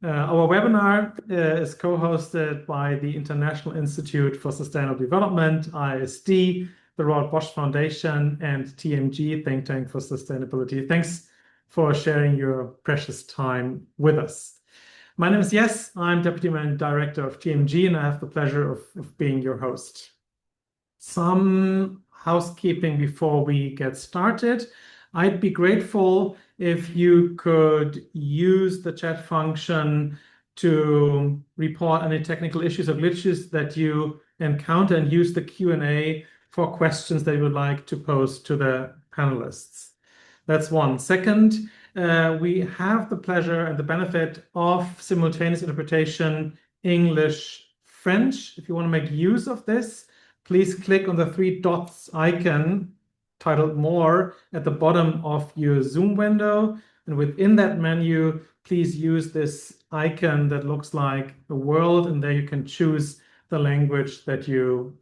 Our webinar is co-hosted by the International Institute for Sustainable Development, IISD, the Robert Bosch Foundation, and TMG, Think Tank for Sustainability. Thanks for sharing your precious time with us. My name is Jess. I'm Deputy Managing Director of TMG, and I have the pleasure of being your host. Some housekeeping before we get started. I'd be grateful if you could use the chat function to report any technical issues or glitches that you encounter, and use the Q&A for questions that you would like to pose to the panelists. That's one. Second, we have the pleasure and the benefit of simultaneous interpretation English-French. If you want to make use of this, please click on the 3 dots icon titled More at the bottom of your Zoom window. And within that menu, please use this icon that looks like a world, and there you can choose the language that you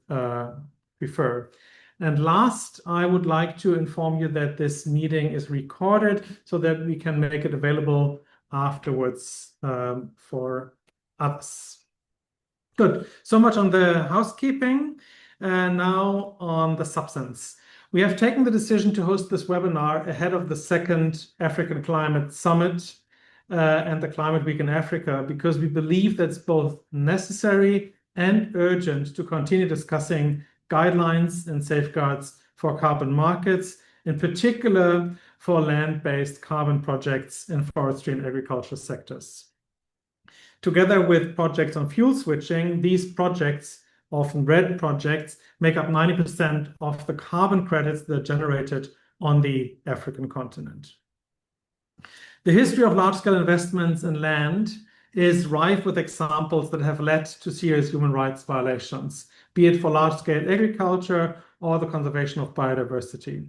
prefer. And last, I would like to inform you that this meeting is recorded so that we can make it available afterwards for others. Good. So much on the housekeeping. And now on the substance. We have taken the decision to host this webinar ahead of the 2nd African Climate Summit and the Climate Week in Africa, because we believe that's both necessary and urgent to continue discussing guidelines and safeguards for carbon markets, in particular for land-based carbon projects in forestry and agriculture sectors. Together with projects on fuel switching, these projects, often red projects, make up 90% of the carbon credits that are generated on the African continent. The history of large-scale investments in land is rife with examples that have led to serious human rights violations, be it for large-scale agriculture or the conservation of biodiversity.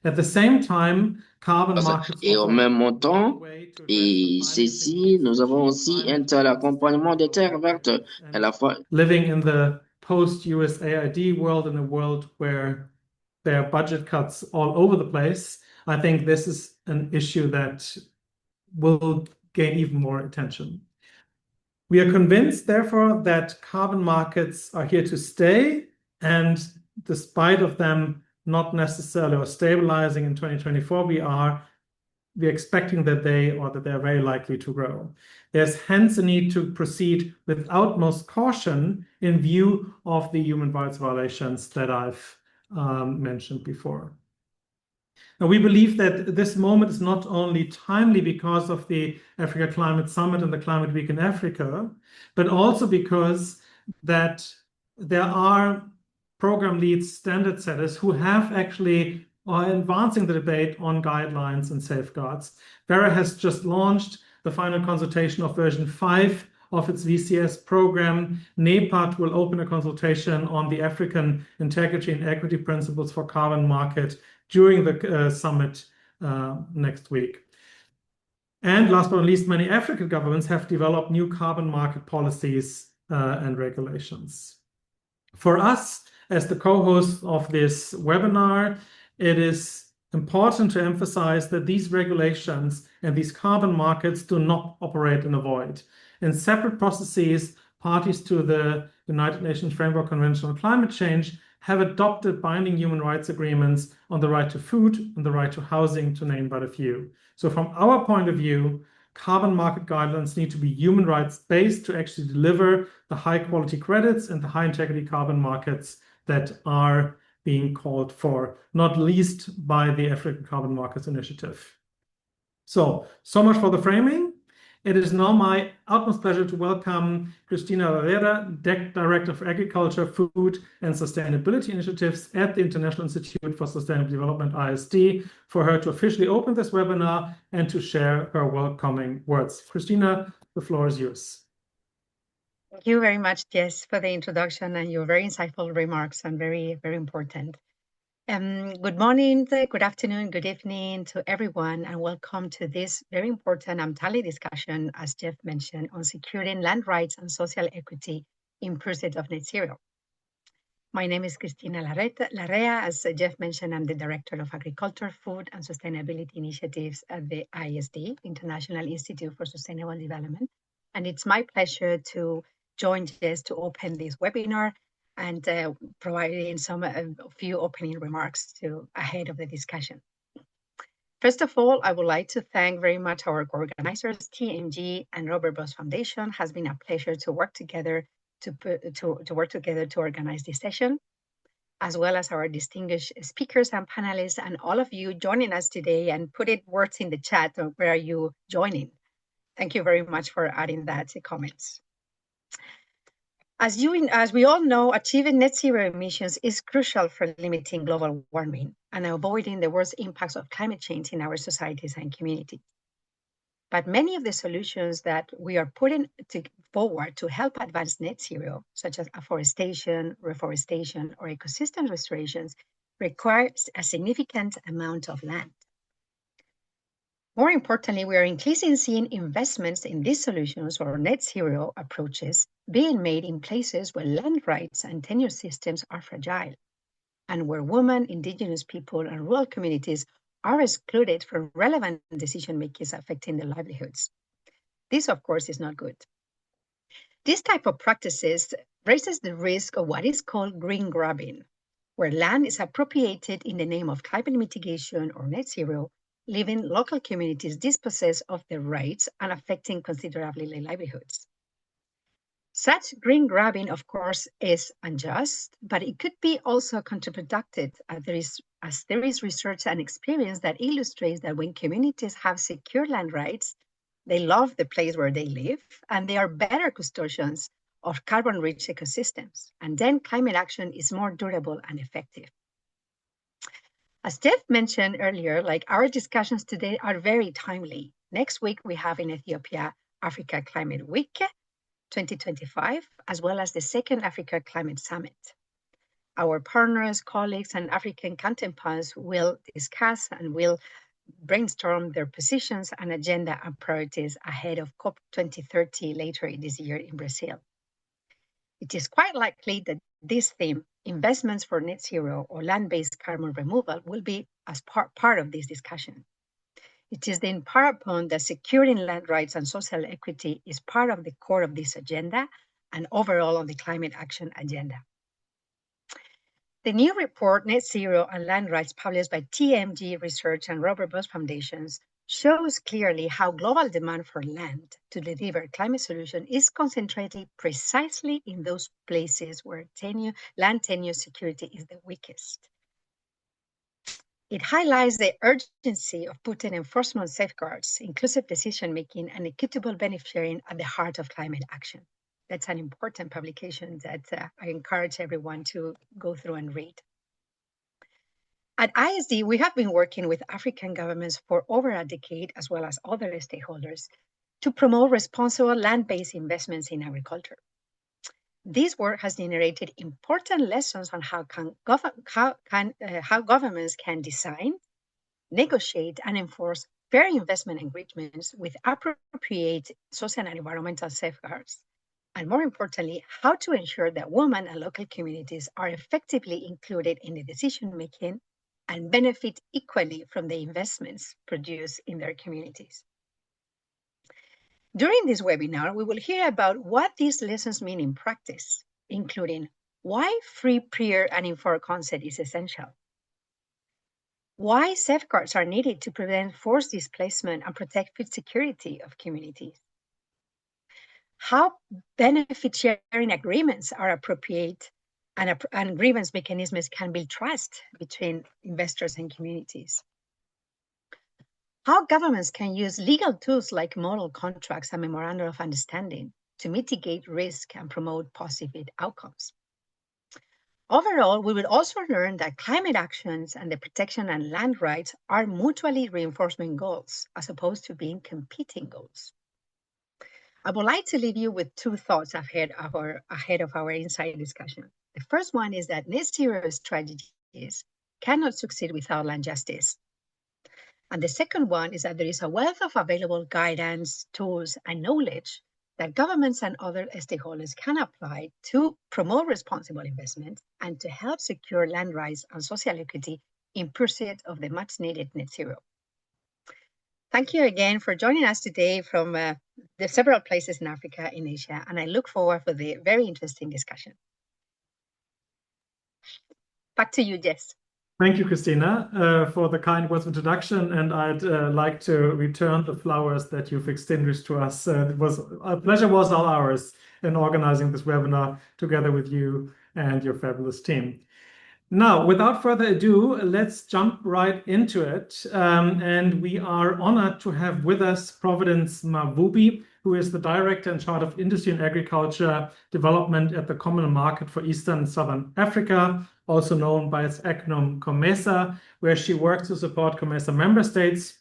At the same time, carbon markets et en même temps, et ceci, nous avons aussi l'accompagnement des terres vertes à la fois. Living in the post-USAID world, in a world where there are budget cuts all over the place, I think this is an issue that will gain even more attention. We are convinced, therefore, that carbon markets are here to stay, and despite of them not necessarily or stabilizing in 2024, we're expecting that they're very likely to grow. There's hence a need to proceed with utmost caution in view of the human rights violations that I've mentioned before. Now, we believe that this moment is not only timely because of the Africa Climate Summit and the Climate Week in Africa, but also because that there are program leads, standard setters who have actually are advancing the debate on guidelines and safeguards. Vera has just launched the final consultation of version 5 of its VCS program. NEPAD will open a consultation on the African integrity and equity principles for carbon market during the summit next week. And last but not least, many African governments have developed new carbon market policies and regulations. For us, as the co-host of this webinar, it is important to emphasize that these regulations and these carbon markets do not operate in a void. In separate processes, parties to the United Nations Framework Convention on Climate Change have adopted binding human rights agreements on the right to food and the right to housing, to name but a few. So from our point of view, carbon market guidelines need to be human rights based to actually deliver the high quality credits and the high integrity carbon markets that are being called for, not least by the African Carbon Markets Initiative. So much for the framing. It is now my utmost pleasure to welcome Cristina Larrea, Director for Agriculture, Food and Sustainability Initiatives at the International Institute for Sustainable Development, IISD, for her to officially open this webinar and to share her welcoming words. Cristina, the floor is yours. Thank you very much, Jess, for the introduction and your very insightful remarks, and very, very important. Good morning, good afternoon, good evening to everyone, and welcome to this very important and timely discussion, as Jeff mentioned, on securing land rights and social equity in pursuit of net zero. My name is Cristina Larrea. As Jeff mentioned, I'm the Director of Agriculture, Food and Sustainability Initiatives at the IISD, International Institute for Sustainable Development. And it's my pleasure to join Jess to open this webinar and providing a few opening remarks ahead of the discussion. First of all, I would like to thank very much our organizers, TMG and Robert Bosch Foundation. Has been a pleasure to work together to organize this session, as well as our distinguished speakers and panelists, and all of you joining us today, and put words in the chat of where are you joining. Thank you very much for adding that to comments. As we all know, achieving net zero emissions is crucial for limiting global warming and avoiding the worst impacts of climate change in our societies and communities. But many of the solutions that we are putting forward to help advance net zero, such as afforestation, reforestation, or ecosystem restorations, require a significant amount of land. More importantly, we are increasingly seeing investments in these solutions or net zero approaches being made in places where land rights and tenure systems are fragile, and where women, indigenous people, and rural communities are excluded from relevant decision makings affecting their livelihoods. This, of course, is not good. This type of practices raises the risk of what is called green grabbing, where land is appropriated in the name of climate mitigation or net zero, leaving local communities dispossessed of their rights and affecting considerably their livelihoods. Such green grabbing, of course, is unjust, but it could be also counterproductive, as there is research and experience that illustrates that when communities have secure land rights, they love the place where they live, and they are better custodians of carbon-rich ecosystems. And then climate action is more durable and effective. As Jeff mentioned earlier, our discussions today are very timely. Next week, we have in Ethiopia, Africa Climate Week 2025, as well as the second Africa Climate Summit. Our partners, colleagues, and African counterparts will discuss and will brainstorm their positions and agenda and priorities ahead of COP 2030 later this year in Brazil. It is quite likely that this theme, investments for net zero or land-based carbon removal, will be as part of this discussion. It is then part upon that securing land rights and social equity is part of the core of this agenda and overall on the climate action agenda. The new report, Net Zero and Land Rights, published by TMG Research and Robert Bosch Foundations, shows clearly how global demand for land to deliver climate solution is concentrated precisely in those places where land tenure security is the weakest. It highlights the urgency of putting enforcement safeguards, inclusive decision-making, and equitable benefit sharing at the heart of climate action. That's an important publication that I encourage everyone to go through and read. At IISD, we have been working with African governments for over a decade, as well as other stakeholders, to promote responsible land-based investments in agriculture. This work has generated important lessons on how governments can design, negotiate, and enforce fair investment agreements with appropriate social and environmental safeguards, and more importantly, how to ensure that women and local communities are effectively included in the decision-making and benefit equally from the investments produced in their communities. During this webinar, we will hear about what these lessons mean in practice, including why free, prior, and informed consent is essential, why safeguards are needed to prevent forced displacement and protect food security of communities, how benefit sharing agreements are appropriate and grievance mechanisms can build trust between investors and communities, how governments can use legal tools like model contracts and memorandum of understanding to mitigate risk and promote positive outcomes. Overall, we will also learn that climate actions and the protection and land rights are mutually reinforcement goals as opposed to being competing goals. I would like to leave you with two thoughts ahead of our inside discussion. The first one is that net zero strategies cannot succeed without land justice. And the second one is that there is a wealth of available guidance, tools, and knowledge that governments and other stakeholders can apply to promote responsible investment and to help secure land rights and social equity in pursuit of the much needed net zero. Thank you again for joining us today from the several places in Africa, in Asia, and I look forward for the very interesting discussion. Back to you, Jess. Thank you, Christina, for the kind words of introduction, and I'd like to return the flowers that you've extinguished to us. It was a pleasure was all ours in organizing this webinar together with you and your fabulous team. Now, without further ado, let's jump right into it. And we are honored to have with us Providence Mavubi, who is the Director in charge of Industry and Agriculture Development at the Common Market for Eastern and Southern Africa, also known by its acronym COMESA, where she works to support COMESA member states,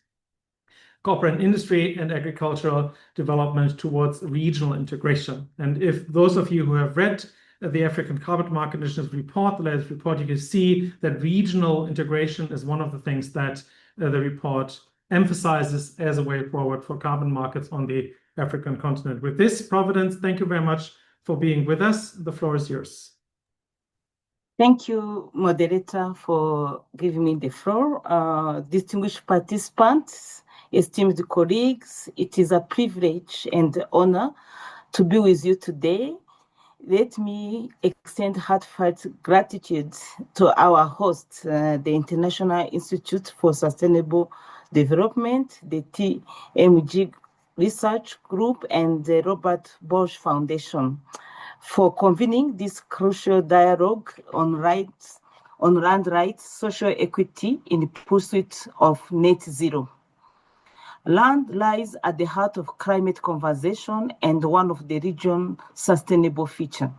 corporate industry and agricultural development towards regional integration. And if those of you who have read the African Carbon Market Initiative report, the latest report, you can see that regional integration is one of the things that the report emphasizes as a way forward for carbon markets on the African continent. With this, Providence, thank you very much for being with us. The floor is yours. Thank you, moderator, for giving me the floor. Distinguished participants, esteemed colleagues, it is a privilege and honor to be with you today. Let me extend heartfelt gratitude to our host, the International Institute for Sustainable Development, the TMG Research Group, and the Robert Bosch Foundation for convening this crucial dialogue on land rights, social equity in pursuit of net zero. Land lies at the heart of climate conversation and one of the region's sustainable features.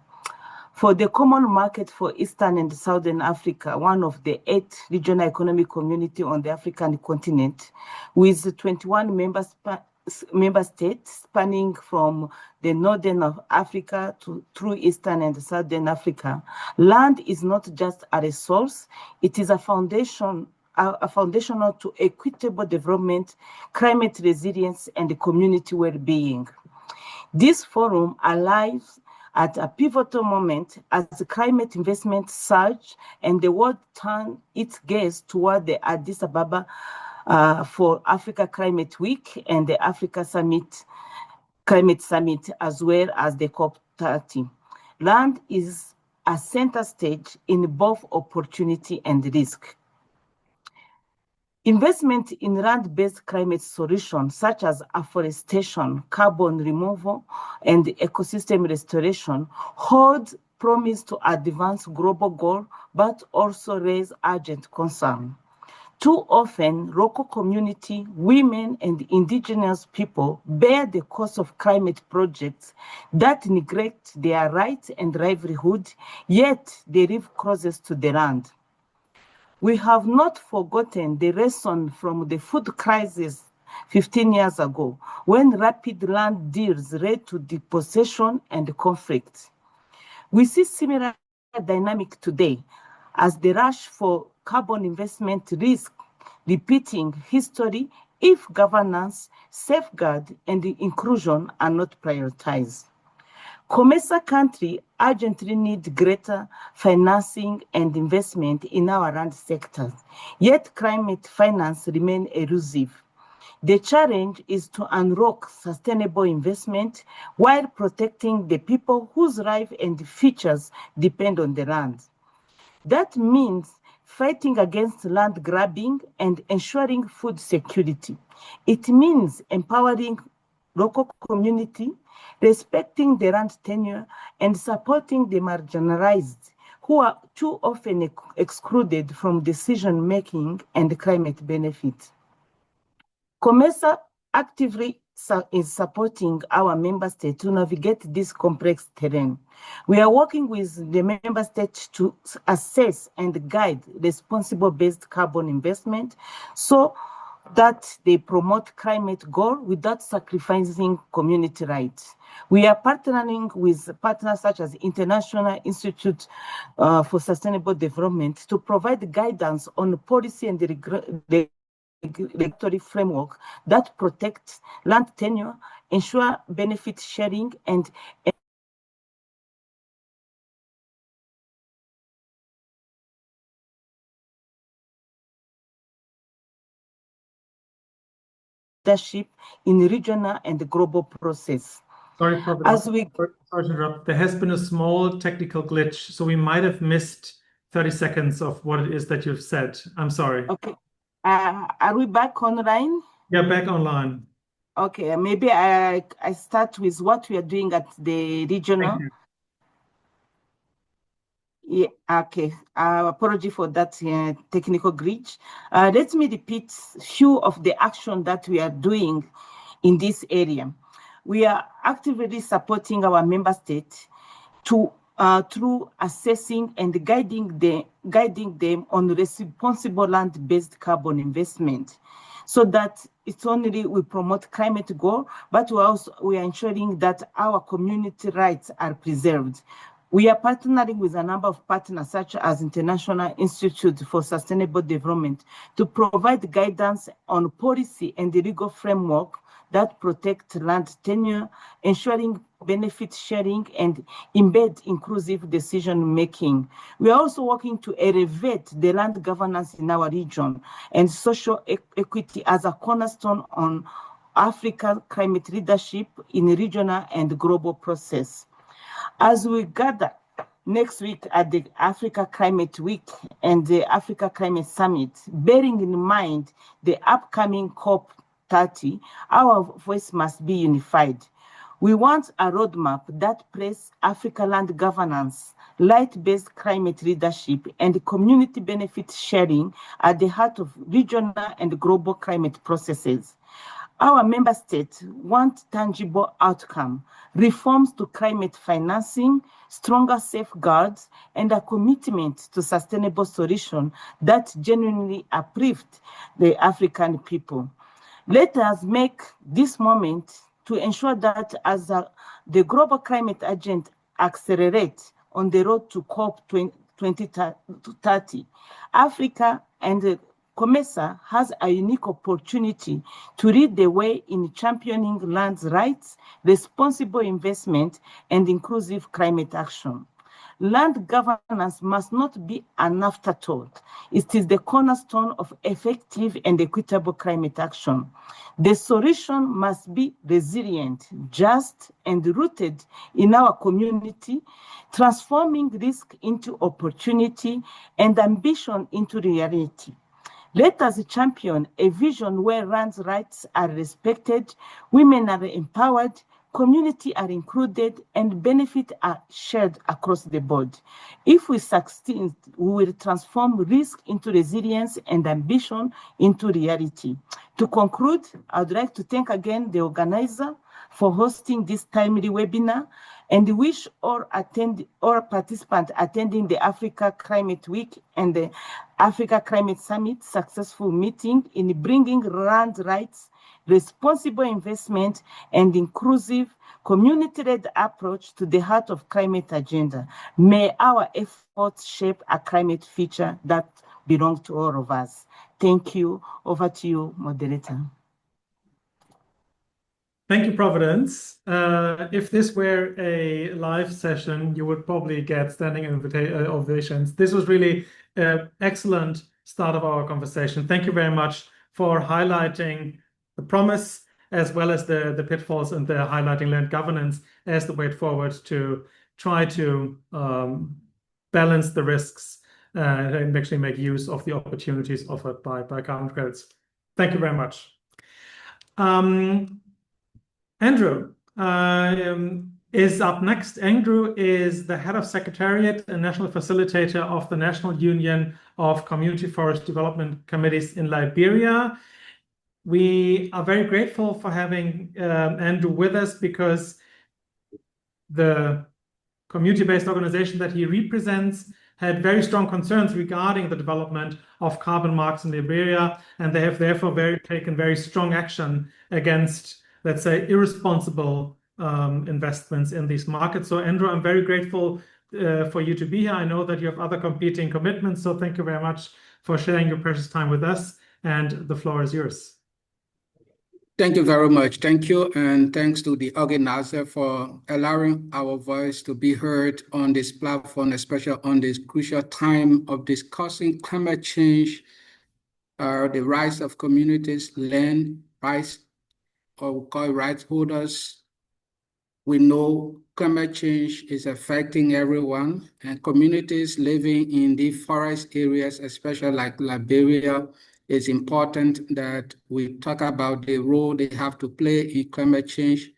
For the Common Market for Eastern and Southern Africa, one of the 8 regional economic communities on the African continent, with 21 member states spanning from the northern of Africa through Eastern and Southern Africa, land is not just a resource, it is a foundational to equitable development, climate resilience, and community well-being. This forum arrives at a pivotal moment as the climate investment surge and the world turns its gaze toward the Addis Ababa for Africa Climate Week and the Africa Climate Summit, as well as the COP30. Land is a center stage in both opportunity and risk. Investment in land-based climate solutions such as afforestation, carbon removal, and ecosystem restoration hold promise to advance global goals, but also raise urgent concern. Too often, local community, women, and indigenous people bear the cost of climate projects that neglect their rights and livelihood, yet they live closest to the land. We have not forgotten the lesson from the food crisis 15 years ago, when rapid land deals led to dispossession and conflict. We see similar dynamic today as the rush for carbon investment risks repeating history if governance, safeguard, and inclusion are not prioritized. COMESA countries urgently need greater financing and investment in our land sectors, yet climate finance remains elusive. The challenge is to unlock sustainable investment while protecting the people whose lives and futures depend on the land. That means fighting against land grabbing and ensuring food security. It means empowering local community, respecting the land tenure, and supporting the marginalized who are too often excluded from decision-making and climate benefit. COMESA actively is supporting our member states to navigate this complex terrain. We are working with the member states to assess and guide responsible-based carbon investment so that they promote climate goals without sacrificing community rights. We are partnering with partners such as International Institute for Sustainable Development to provide guidance on policy and the regulatory framework that protects land tenure, ensure benefit sharing, and leadership in regional and global process. Sorry, Providence. Sorry to interrupt. There has been a small technical glitch, so we might have missed 30 seconds of what it is that you've said. I'm sorry. Okay. Are we back online? Yeah, back online. Okay, maybe I start with what we are doing at the regional. Yeah, okay. Apology for that technical glitch. Let me repeat few of the action that we are doing in this area. We are actively supporting our member states to through assessing and guiding them on responsible land-based carbon investment, so that it's only we promote climate goal, but we are ensuring that our community rights are preserved. We are partnering with a number of partners, such as International Institute for Sustainable Development, to provide guidance on policy and the legal framework that protect land tenure, ensuring benefit sharing and embed inclusive decision-making. We are also working to elevate the land governance in our region and social equity as a cornerstone on African climate leadership in regional and global process. As we gather next week at the Africa Climate Week and the Africa Climate Summit, bearing in mind the upcoming COP30, our voice must be unified. We want a roadmap that places Africa land governance, light-based climate leadership, and community benefit sharing at the heart of regional and global climate processes. Our member states want tangible outcome, reforms to climate financing, stronger safeguards, and a commitment to sustainable solutions that genuinely uplift the African people. Let us make this moment to ensure that as the global climate agenda accelerates on the road to COP 2030, Africa and COMESA has a unique opportunity to lead the way in championing land rights, responsible investment, and inclusive climate action. Land governance must not be an afterthought. It is the cornerstone of effective and equitable climate action. The solution must be resilient, just, and rooted in our community, transforming risk into opportunity and ambition into reality. Let us champion a vision where land rights are respected, women are empowered, community are included, and benefits are shared across the board. If we succeed, we will transform risk into resilience and ambition into reality. To conclude, I would like to thank again the organizer for hosting this timely webinar and wish all participants attending the Africa Climate Week and the Africa Climate Summit successful meeting in bringing land rights, responsible investment, and inclusive community-led approach to the heart of climate agenda. May our efforts shape a climate future that belongs to all of us. Thank you. Over to you, moderator. Thank you, Providence. If this were a live session, you would probably get standing ovations. This was really an excellent start of our conversation. Thank you very much for highlighting the promise as well as the pitfalls and the highlighting land governance as the way forward to try to balance the risks and actually make use of the opportunities offered by carbon credits. Thank you very much. Andrew is up next. Andrew is the head of secretariat and national facilitator of the National Union of Community Forest Development Committees in Liberia. We are very grateful for having Andrew with us because the community-based organization that he represents had very strong concerns regarding the development of carbon markets in Liberia, and they have therefore taken very strong action against, let's say, irresponsible investments in these markets. So Andrew, I'm very grateful for you to be here. I know that you have other competing commitments, so thank you very much for sharing your precious time with us, and the floor is yours. Thank you very much. Thank you, and thanks to the organizer for allowing our voice to be heard on this platform, especially on this crucial time of discussing climate change, the rise of communities, land rights, or we call rights holders. We know climate change is affecting everyone, and communities living in the forest areas, especially like Liberia, it's important that we talk about the role they have to play in climate change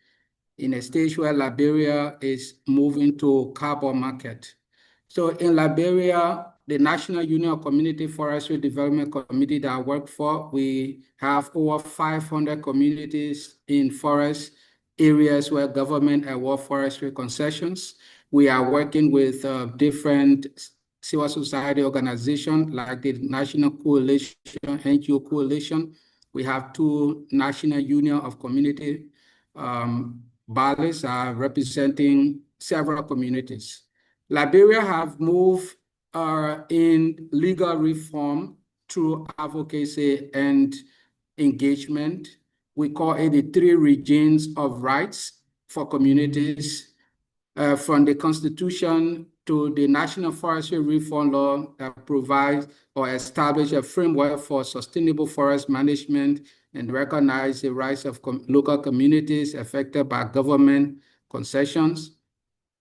in a stage where Liberia is moving to carbon market. So in Liberia, the National Union of Community Forestry Development Committee that I work for, we have over 500 communities in forest areas where government award forestry concessions. We are working with different civil society organizations like the National Coalition, NGO Coalition. We have 2 National Union of Community bodies representing several communities. Liberia have moved in legal reform through advocacy and engagement. We call it the 3 regions of rights for communities, from the Constitution to the National Forestry Reform Law that provides or establishes a framework for sustainable forest management and recognize the rights of local communities affected by government concessions.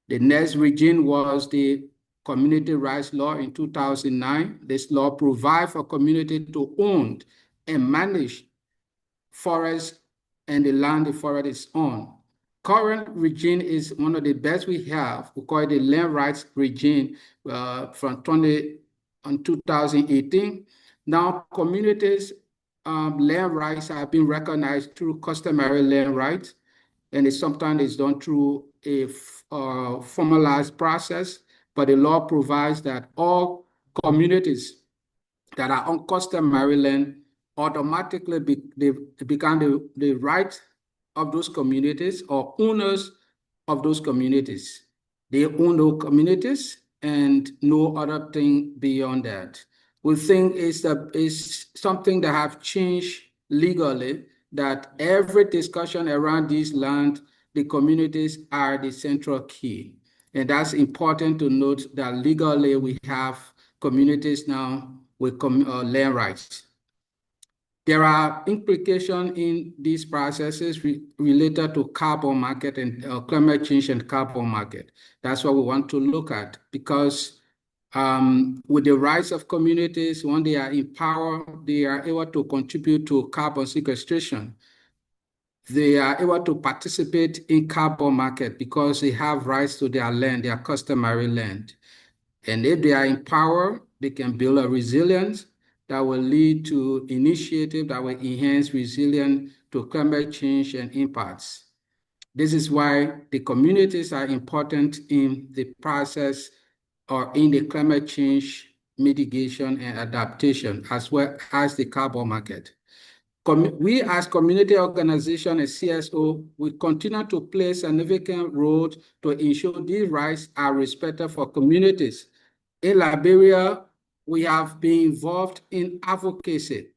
The next regime was the Community Rights Law in 2009. This law provides for community to own and manage forests and the land the forest is on. Current regime is one of the best we have. We call it the land rights regime from 2018. Now communities' land rights have been recognized through customary land rights, and sometimes it's done through a formalized process, but the law provides that all communities that are on customary land automatically become the right of those communities or owners of those communities. They own those communities and no other thing beyond that. We think it's something that have changed legally, that every discussion around this land, the communities are the central key. And that's important to note that legally we have communities now with land rights. There are implications in these processes related to carbon market and climate change and carbon market. That's what we want to look at, because with the rights of communities, when they are in power, they are able to contribute to carbon sequestration. They are able to participate in carbon market because they have rights to their land, their customary land. And if they are in power, they can build a resilience that will lead to initiatives that will enhance resilience to climate change and impacts. This is why the communities are important in the process or in the climate change mitigation and adaptation, as well as the carbon market. We as community organization and CSO will continue to play a significant role to ensure these rights are respected for communities. In Liberia, we have been involved in advocacy.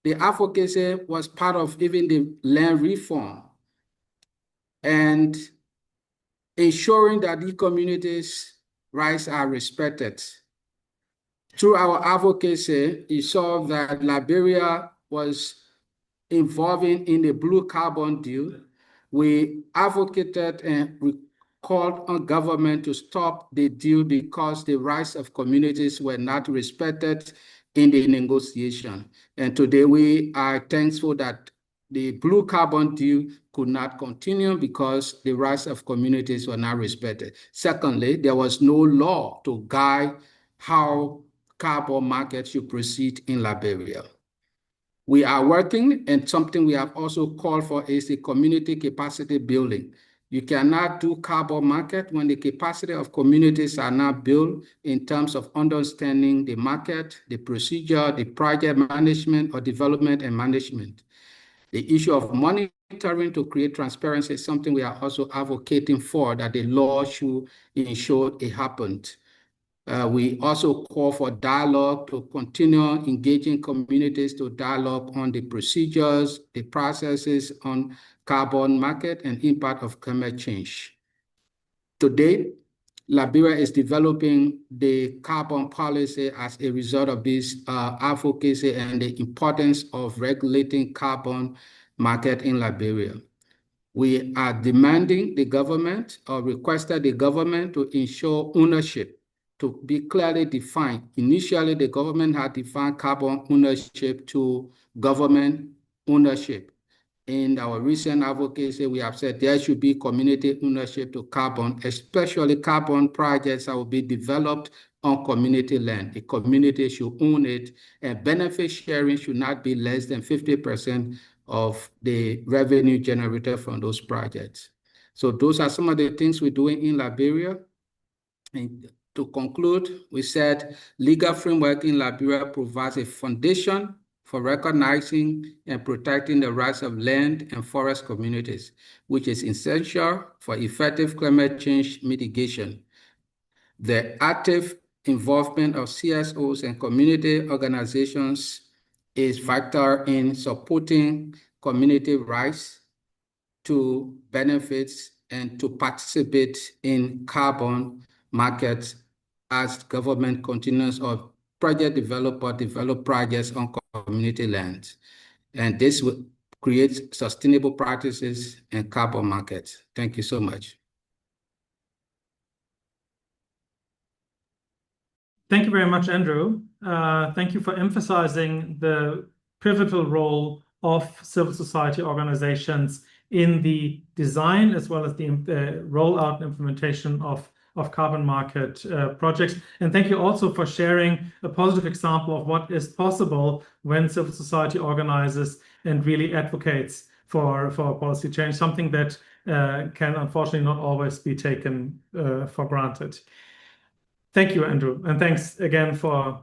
The advocacy was part of even the land reform and ensuring that the communities' rights are respected. Through our advocacy, we saw that Liberia was involving in the blue carbon deal. We advocated and we called on government to stop the deal because the rights of communities were not respected in the negotiation. And today we are thankful that the blue carbon deal could not continue because the rights of communities were not respected. Secondly, there was no law to guide how carbon markets should proceed in Liberia. We are working, and something we have also called for is the community capacity building. You cannot do carbon market when the capacity of communities are not built in terms of understanding the market, the procedure, the project management or development and management. The issue of monitoring to create transparency is something we are also advocating for, that the law should ensure it happened. We also call for dialogue to continue engaging communities to dialogue on the procedures, the processes on carbon market and impact of climate change. Today, Liberia is developing the carbon policy as a result of this advocacy and the importance of regulating carbon market in Liberia. We are demanding the government or requested the government to ensure ownership to be clearly defined. Initially, the government had defined carbon ownership to government ownership. In our recent advocacy, we have said there should be community ownership to carbon, especially carbon projects that will be developed on community land. The community should own it, and benefit sharing should not be less than 50% of the revenue generated from those projects. So those are some of the things we're doing in Liberia. And to conclude, we said legal framework in Liberia provides a foundation for recognizing and protecting the rights of land and forest communities, which is essential for effective climate change mitigation. The active involvement of CSOs and community organizations is vital in supporting community rights to benefits and to participate in carbon markets as government continues or project developer develop projects on community lands. And this will create sustainable practices and carbon markets. Thank you so much. Thank you very much, Andrew. Thank you for emphasizing the pivotal role of civil society organizations in the design as well as the rollout and implementation of carbon market projects. And thank you also for sharing a positive example of what is possible when civil society organizes and really advocates for policy change, something that can unfortunately not always be taken for granted. Thank you, Andrew, and thanks again for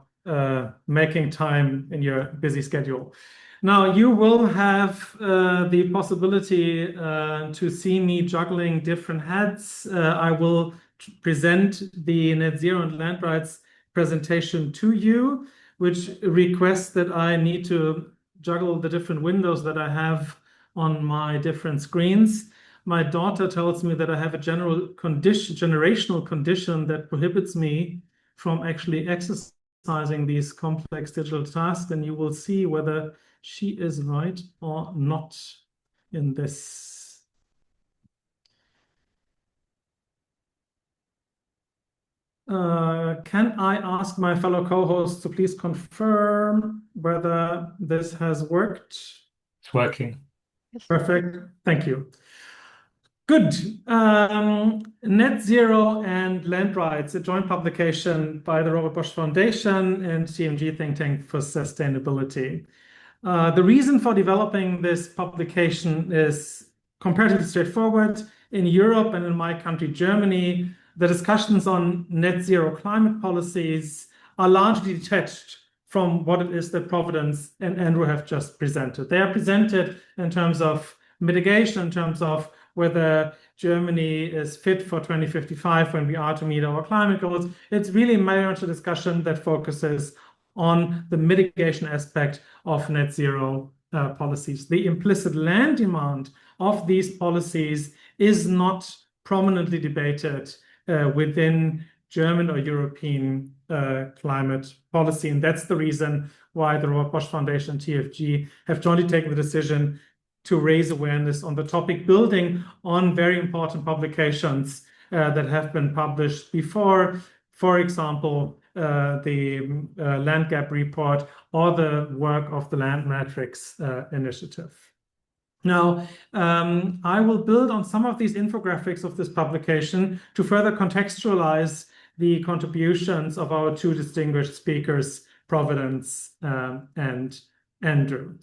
making time in your busy schedule. Now, you will have the possibility to see me juggling different hats. I will present the Net Zero and Land Rights presentation to you, which requests that I need to juggle the different windows that I have on my different screens. My daughter tells me that I have a generational condition that prohibits me from actually exercising these complex digital tasks, and you will see whether she is right or not in this. Can I ask my fellow co-hosts to please confirm whether this has worked? It's working. Perfect. Thank you. Good. Net Zero and Land Rights, a joint publication by the Robert Bosch Foundation and TMG Think Tank for Sustainability. The reason for developing this publication is comparatively straightforward. In Europe and in my country, Germany, the discussions on net zero climate policies are largely detached from what it is that Providence and Andrew have just presented. They are presented in terms of mitigation, in terms of whether Germany is fit for 2055 when we are to meet our climate goals. It's really very much a discussion that focuses on the mitigation aspect of net zero policies. The implicit land demand of these policies is not prominently debated within German or European climate policy. And that's the reason why the Robert Bosch Foundation and TFG have jointly taken the decision to raise awareness on the topic, building on very important publications that have been published before. For example, the Land Gap Report or the work of the Land Matrix Initiative. Now, I will build on some of these infographics of this publication to further contextualize the contributions of our two distinguished speakers, Providence and Andrew.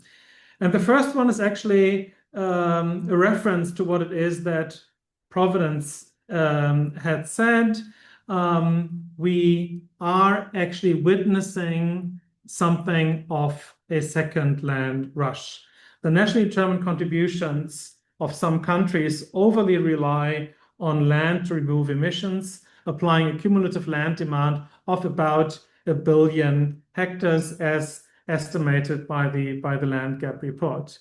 And the first one is actually a reference to what it is that Providence had said. We are actually witnessing something of a second land rush. The nationally determined contributions of some countries overly rely on land to remove emissions, applying a cumulative land demand of about 1 billion hectares as estimated by the Land Gap Report.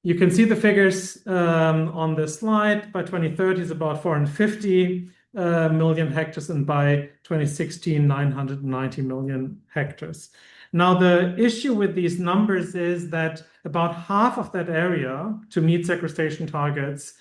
You can see the figures on this slide. By 2030, it's about 450 million hectares, and by 2016, 990 million hectares. Now, the issue with these numbers is that about half of that area to meet sequestration targets,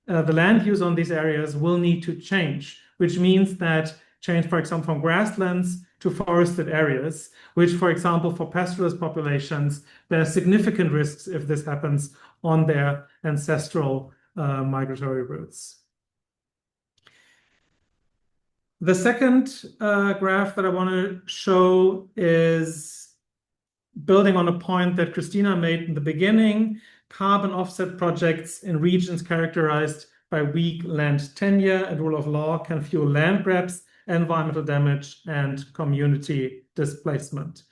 the land use on these areas will need to change, which means that change, for example, from grasslands to forested areas, which, for example, for pastoralist populations, there are significant risks if this happens on their ancestral migratory routes. The second graph that I want to show is building on a point that Christina made in the beginning. Carbon offset projects in regions characterized by weak land tenure and rule of law can fuel land grabs, environmental damage, and community displacement.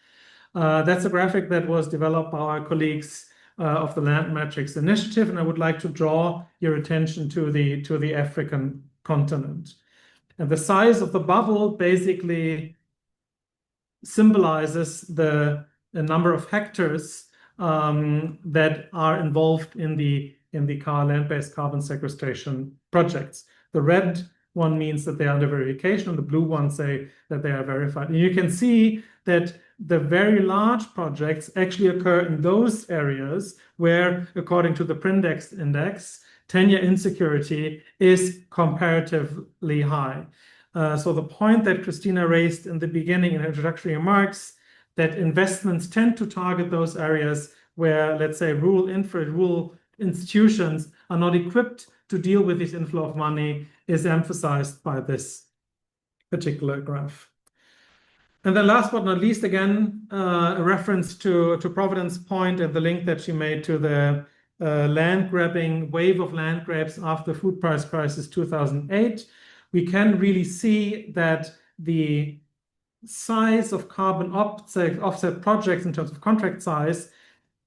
That's a graphic that was developed by our colleagues of the Land Metrics Initiative, and I would like to draw your attention to the African continent. And the size of the bubble basically symbolizes the number of hectares that are involved in the land-based carbon sequestration projects. The red one means that they are under verification, and the blue ones say that they are verified. And you can see that the very large projects actually occur in those areas where, according to the Prindex index, tenure insecurity is comparatively high. So the point that Christina raised in the beginning in her introductory remarks, that investments tend to target those areas where, let's say, rural institutions are not equipped to deal with this inflow of money, is emphasized by this particular graph. And then last but not least, again, a reference to Providence's point and the link that she made to the land grabbing, wave of land grabs after the food price crisis 2008. We can really see that the size of carbon offset projects in terms of contract size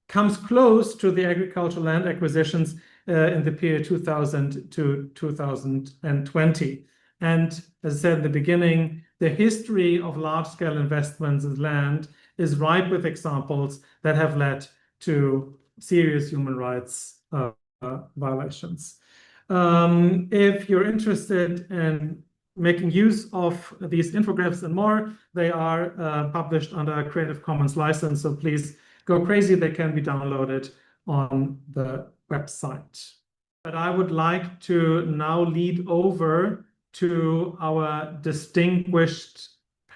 comes close to the agricultural land acquisitions in the period 2000 to 2020. And as I said in the beginning, the history of large-scale investments in land is ripe with examples that have led to serious human rights violations. If you're interested in making use of these infographics and more, they are published under a Creative Commons license, so please go crazy. They can be downloaded on the website. But I would like to now lead over to our distinguished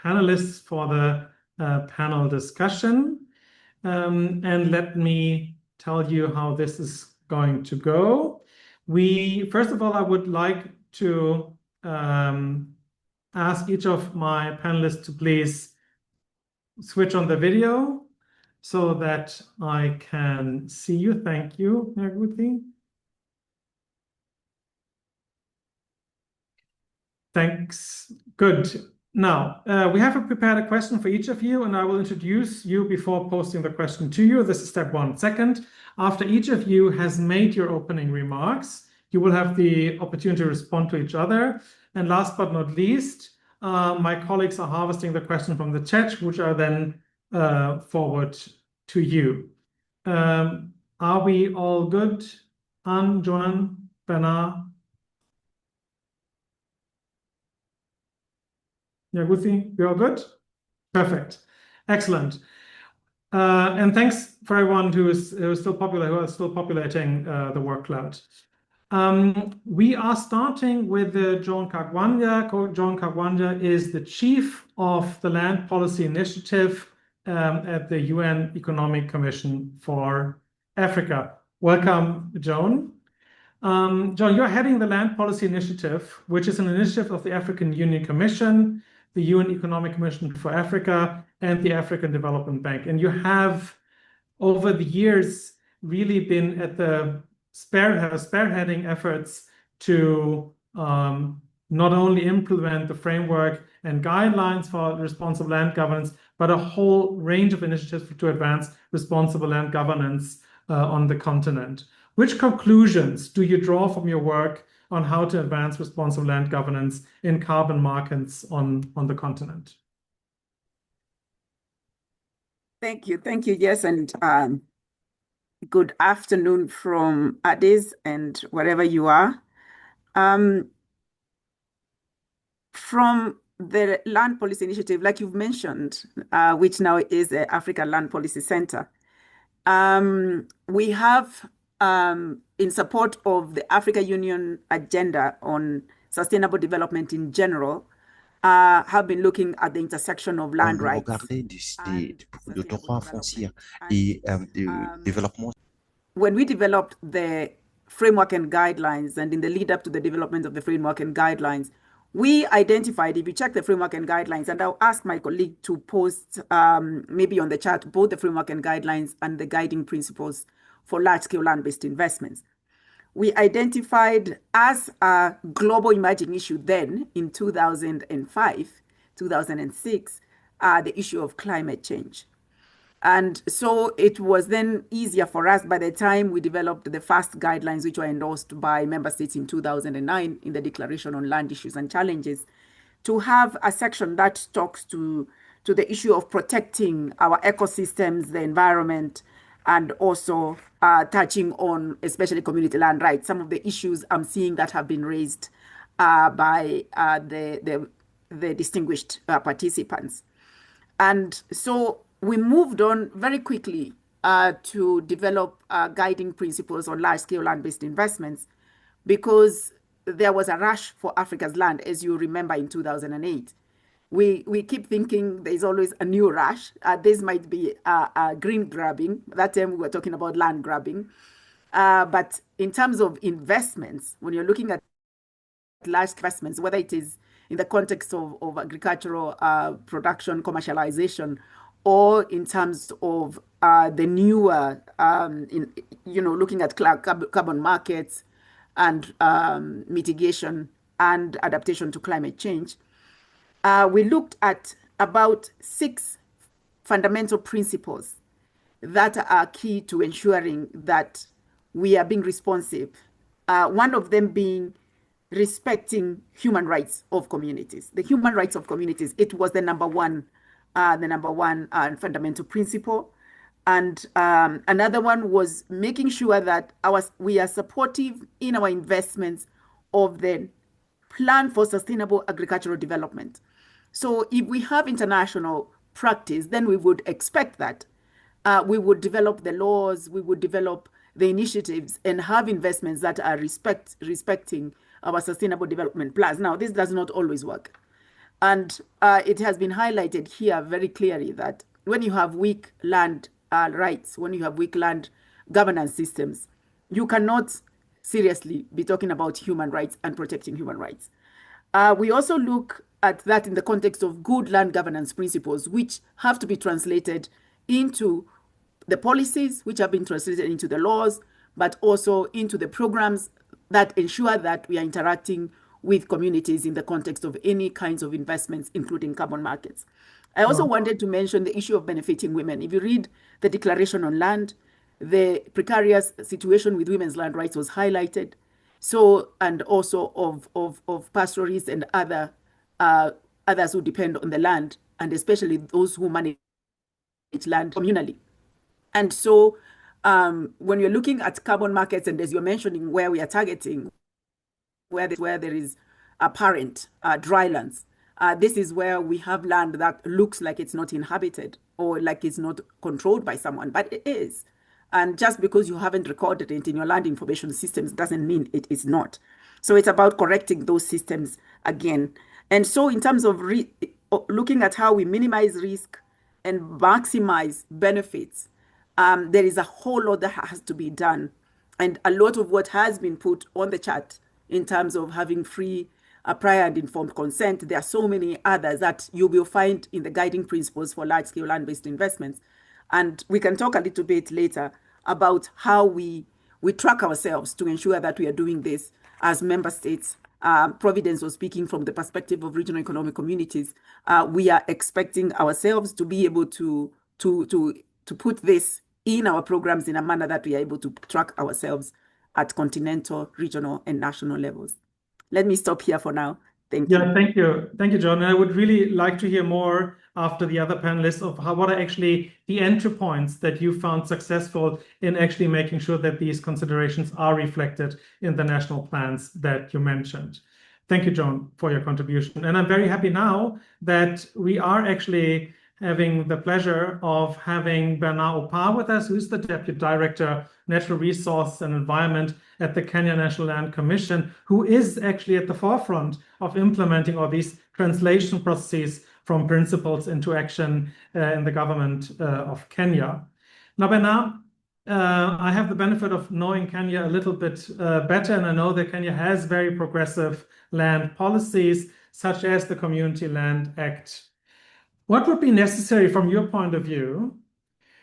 panelists for the panel discussion. And let me tell you how this is going to go. First of all, I would like to ask each of my panelists to please switch on the video so that I can see you. Thank you, Naguti. Thanks. Good. Now, we have prepared a question for each of you, and I will introduce you before posting the question to you. This is step one. Second, after each of you has made your opening remarks, you will have the opportunity to respond to each other. And last but not least, my colleagues are harvesting the question from the chat, which I then forward to you. Are we all good? Anne, Joan, Bernard? Yaguthi, we all good? Perfect. Excellent. And thanks for everyone who is still populating the word cloud. We are starting with Joan Kagwanja. Joan Kagwanja is the chief of the Land Policy Initiative at the UN Economic Commission for Africa. Welcome, Joan. Joan, you're heading the Land Policy Initiative, which is an initiative of the African Union Commission, the UN Economic Commission for Africa, and the African Development Bank. And you have, over the years, really been at the spearheading efforts to not only implement the framework and guidelines for responsible land governance, but a whole range of initiatives to advance responsible land governance on the continent. Which conclusions do you draw from your work on how to advance responsible land governance in carbon markets on the continent? Thank you. Thank you. Yes, and good afternoon from Addis and wherever you are. From the Land Policy Initiative, like you've mentioned, which now is the African Land Policy Center, we have, in support of the Africa Union agenda on sustainable development in general, have been looking at the intersection of land rights de droits fonciers et de développement. When we developed the framework and guidelines, and in the lead up to the development of the framework and guidelines, we identified, if you check the framework and guidelines, and I'll ask my colleague to post maybe on the chat both the framework and guidelines and the guiding principles for large-scale land-based investments. We identified as a global emerging issue then in 2005, 2006, the issue of climate change. And so it was then easier for us by the time we developed the first guidelines, which were endorsed by member states in 2009 in the Declaration on Land Issues and Challenges, to have a section that talks to the issue of protecting our ecosystems, the environment, and also touching on especially community land rights, some of the issues I'm seeing that have been raised by the distinguished participants. And so we moved on very quickly to develop guiding principles on large-scale land-based investments because there was a rush for Africa's land, as you remember, in 2008. We keep thinking there's always a new rush. This might be green grabbing. That time we were talking about land grabbing. But in terms of investments, when you're looking at large investments, whether it is in the context of agricultural production, commercialization, or in terms of the newer, looking at carbon markets and mitigation and adaptation to climate change, we looked at about 6 fundamental principles that are key to ensuring that we are being responsive. One of them being respecting human rights of communities. The human rights of communities, it was the number one fundamental principle. And another one was making sure that we are supportive in our investments of the plan for sustainable agricultural development. So if we have international practice, then we would expect that we would develop the laws, we would develop the initiatives and have investments that are respecting our sustainable development plans. Now, this does not always work. And it has been highlighted here very clearly that when you have weak land rights, when you have weak land governance systems, you cannot seriously be talking about human rights and protecting human rights. We also look at that in the context of good land governance principles, which have to be translated into the policies, which have been translated into the laws, but also into the programs that ensure that we are interacting with communities in the context of any kinds of investments, including carbon markets. I also wanted to mention the issue of benefiting women. If you read the Declaration on Land, the precarious situation with women's land rights was highlighted. So, and also of pastoralists and others who depend on the land, and especially those who manage land communally. And so when you're looking at carbon markets, and as you're mentioning where we are targeting, where there is apparent drylands, this is where we have land that looks like it's not inhabited or like it's not controlled by someone, but it is. And just because you haven't recorded it in your land information systems doesn't mean it is not. So it's about correcting those systems again. And so in terms of looking at how we minimize risk and maximize benefits, there is a whole lot that has to be done. And a lot of what has been put on the chart in terms of having free, prior and informed consent, there are so many others that you will find in the guiding principles for large-scale land-based investments. And we can talk a little bit later about how we track ourselves to ensure that we are doing this as member states. Providence was speaking from the perspective of regional economic communities. We are expecting ourselves to be able to put this in our programs in a manner that we are able to track ourselves at continental, regional, and national levels. Let me stop here for now. Thank you. Yeah, thank you. Thank you, John. I would really like to hear more after the other panelists of what are actually the entry points that you found successful in actually making sure that these considerations are reflected in the national plans that you mentioned. Thank you, John, for your contribution. And I'm very happy now that we are actually having the pleasure of having Bernard Opar with us, who's the Deputy Director, Natural Resource and Environment at the Kenya National Land Commission, who is actually at the forefront of implementing all these translation processes from principles into action in the government of Kenya. Now, Bernard, I have the benefit of knowing Kenya a little bit better, and I know that Kenya has very progressive land policies, such as the Community Land Act. What would be necessary from your point of view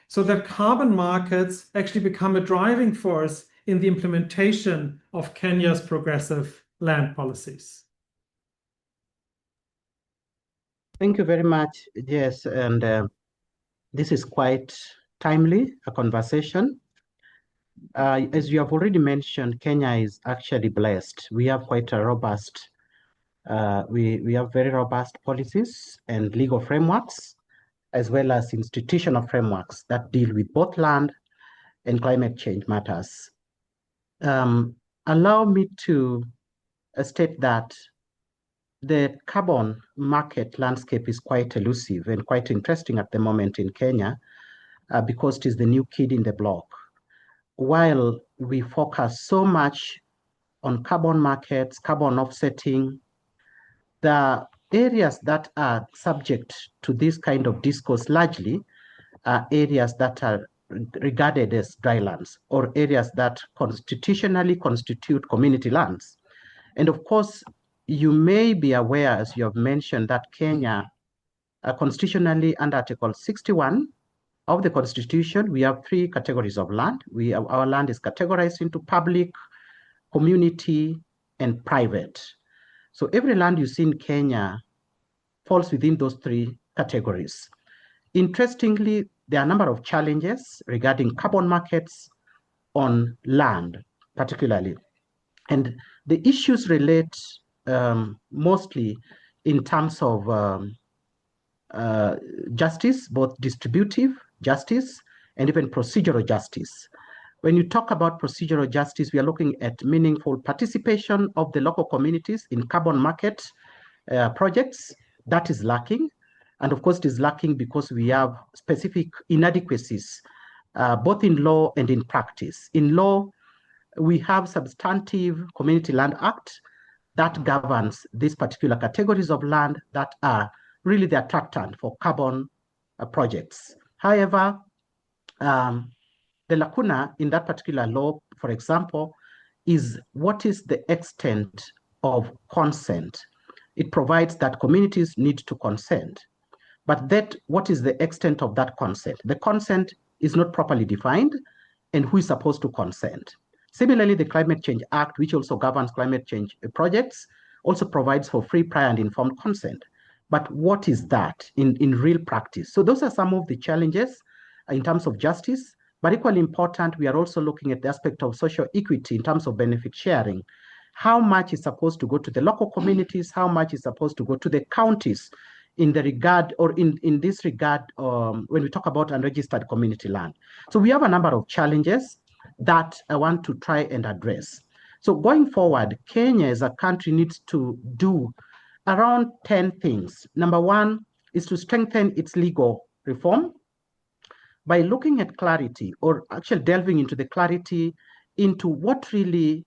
so that carbon markets actually become a driving force in the implementation of Kenya's progressive land policies? Thank you very much. Yes, and this is quite timely, a conversation. As you have already mentioned, Kenya is actually blessed. We have quite a robust, we have very robust policies and legal frameworks, as well as institutional frameworks that deal with both land and climate change matters. Allow me to state that the carbon market landscape is quite elusive and quite interesting at the moment in Kenya because it is the new kid in the block. While we focus so much on carbon markets, carbon offsetting, the areas that are subject to this kind of discourse largely are areas that are regarded as dry lands or areas that constitutionally constitute community lands. And of course, you may be aware, as you have mentioned, that Kenya constitutionally under Article 61 of the Constitution, we have three categories of land. Our land is categorized into public, community, and private. So every land you see in Kenya falls within those three categories. Interestingly, there are a number of challenges regarding carbon markets on land, particularly. And the issues relate mostly in terms of justice, both distributive justice and even procedural justice. When you talk about procedural justice, we are looking at meaningful participation of the local communities in carbon market projects. That is lacking. And of course, it is lacking because we have specific inadequacies, both in law and in practice. In law, we have substantive Community Land Act that governs these particular categories of land that are really the attractant for carbon projects. However, the lacuna in that particular law, for example, is what is the extent of consent. It provides that communities need to consent, but that what is the extent of that consent? The consent is not properly defined, and who is supposed to consent? Similarly, the Climate Change Act, which also governs climate change projects, also provides for free, prior, and informed consent. But what is that in real practice? So those are some of the challenges in terms of justice, but equally important, we are also looking at the aspect of social equity in terms of benefit sharing. How much is supposed to go to the local communities? How much is supposed to go to the counties in the regard, or in this regard, when we talk about unregistered community land? So we have a number of challenges that I want to try and address. So going forward, Kenya as a country needs to do around 10 things. Number one is to strengthen its legal reform by looking at clarity, or actually delving into the clarity into what really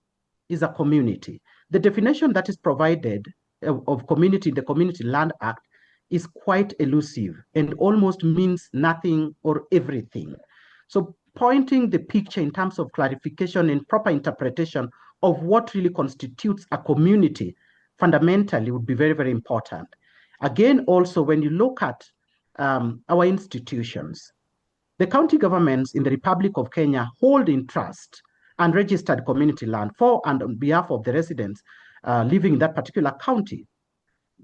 is a community. The definition that is provided of community in the Community Land Act is quite elusive and almost means nothing or everything. So pointing the picture in terms of clarification and proper interpretation of what really constitutes a community fundamentally would be very, very important. Again, also, when you look at our institutions, the county governments in the Republic of Kenya hold in trust unregistered community land for and on behalf of the residents living in that particular county.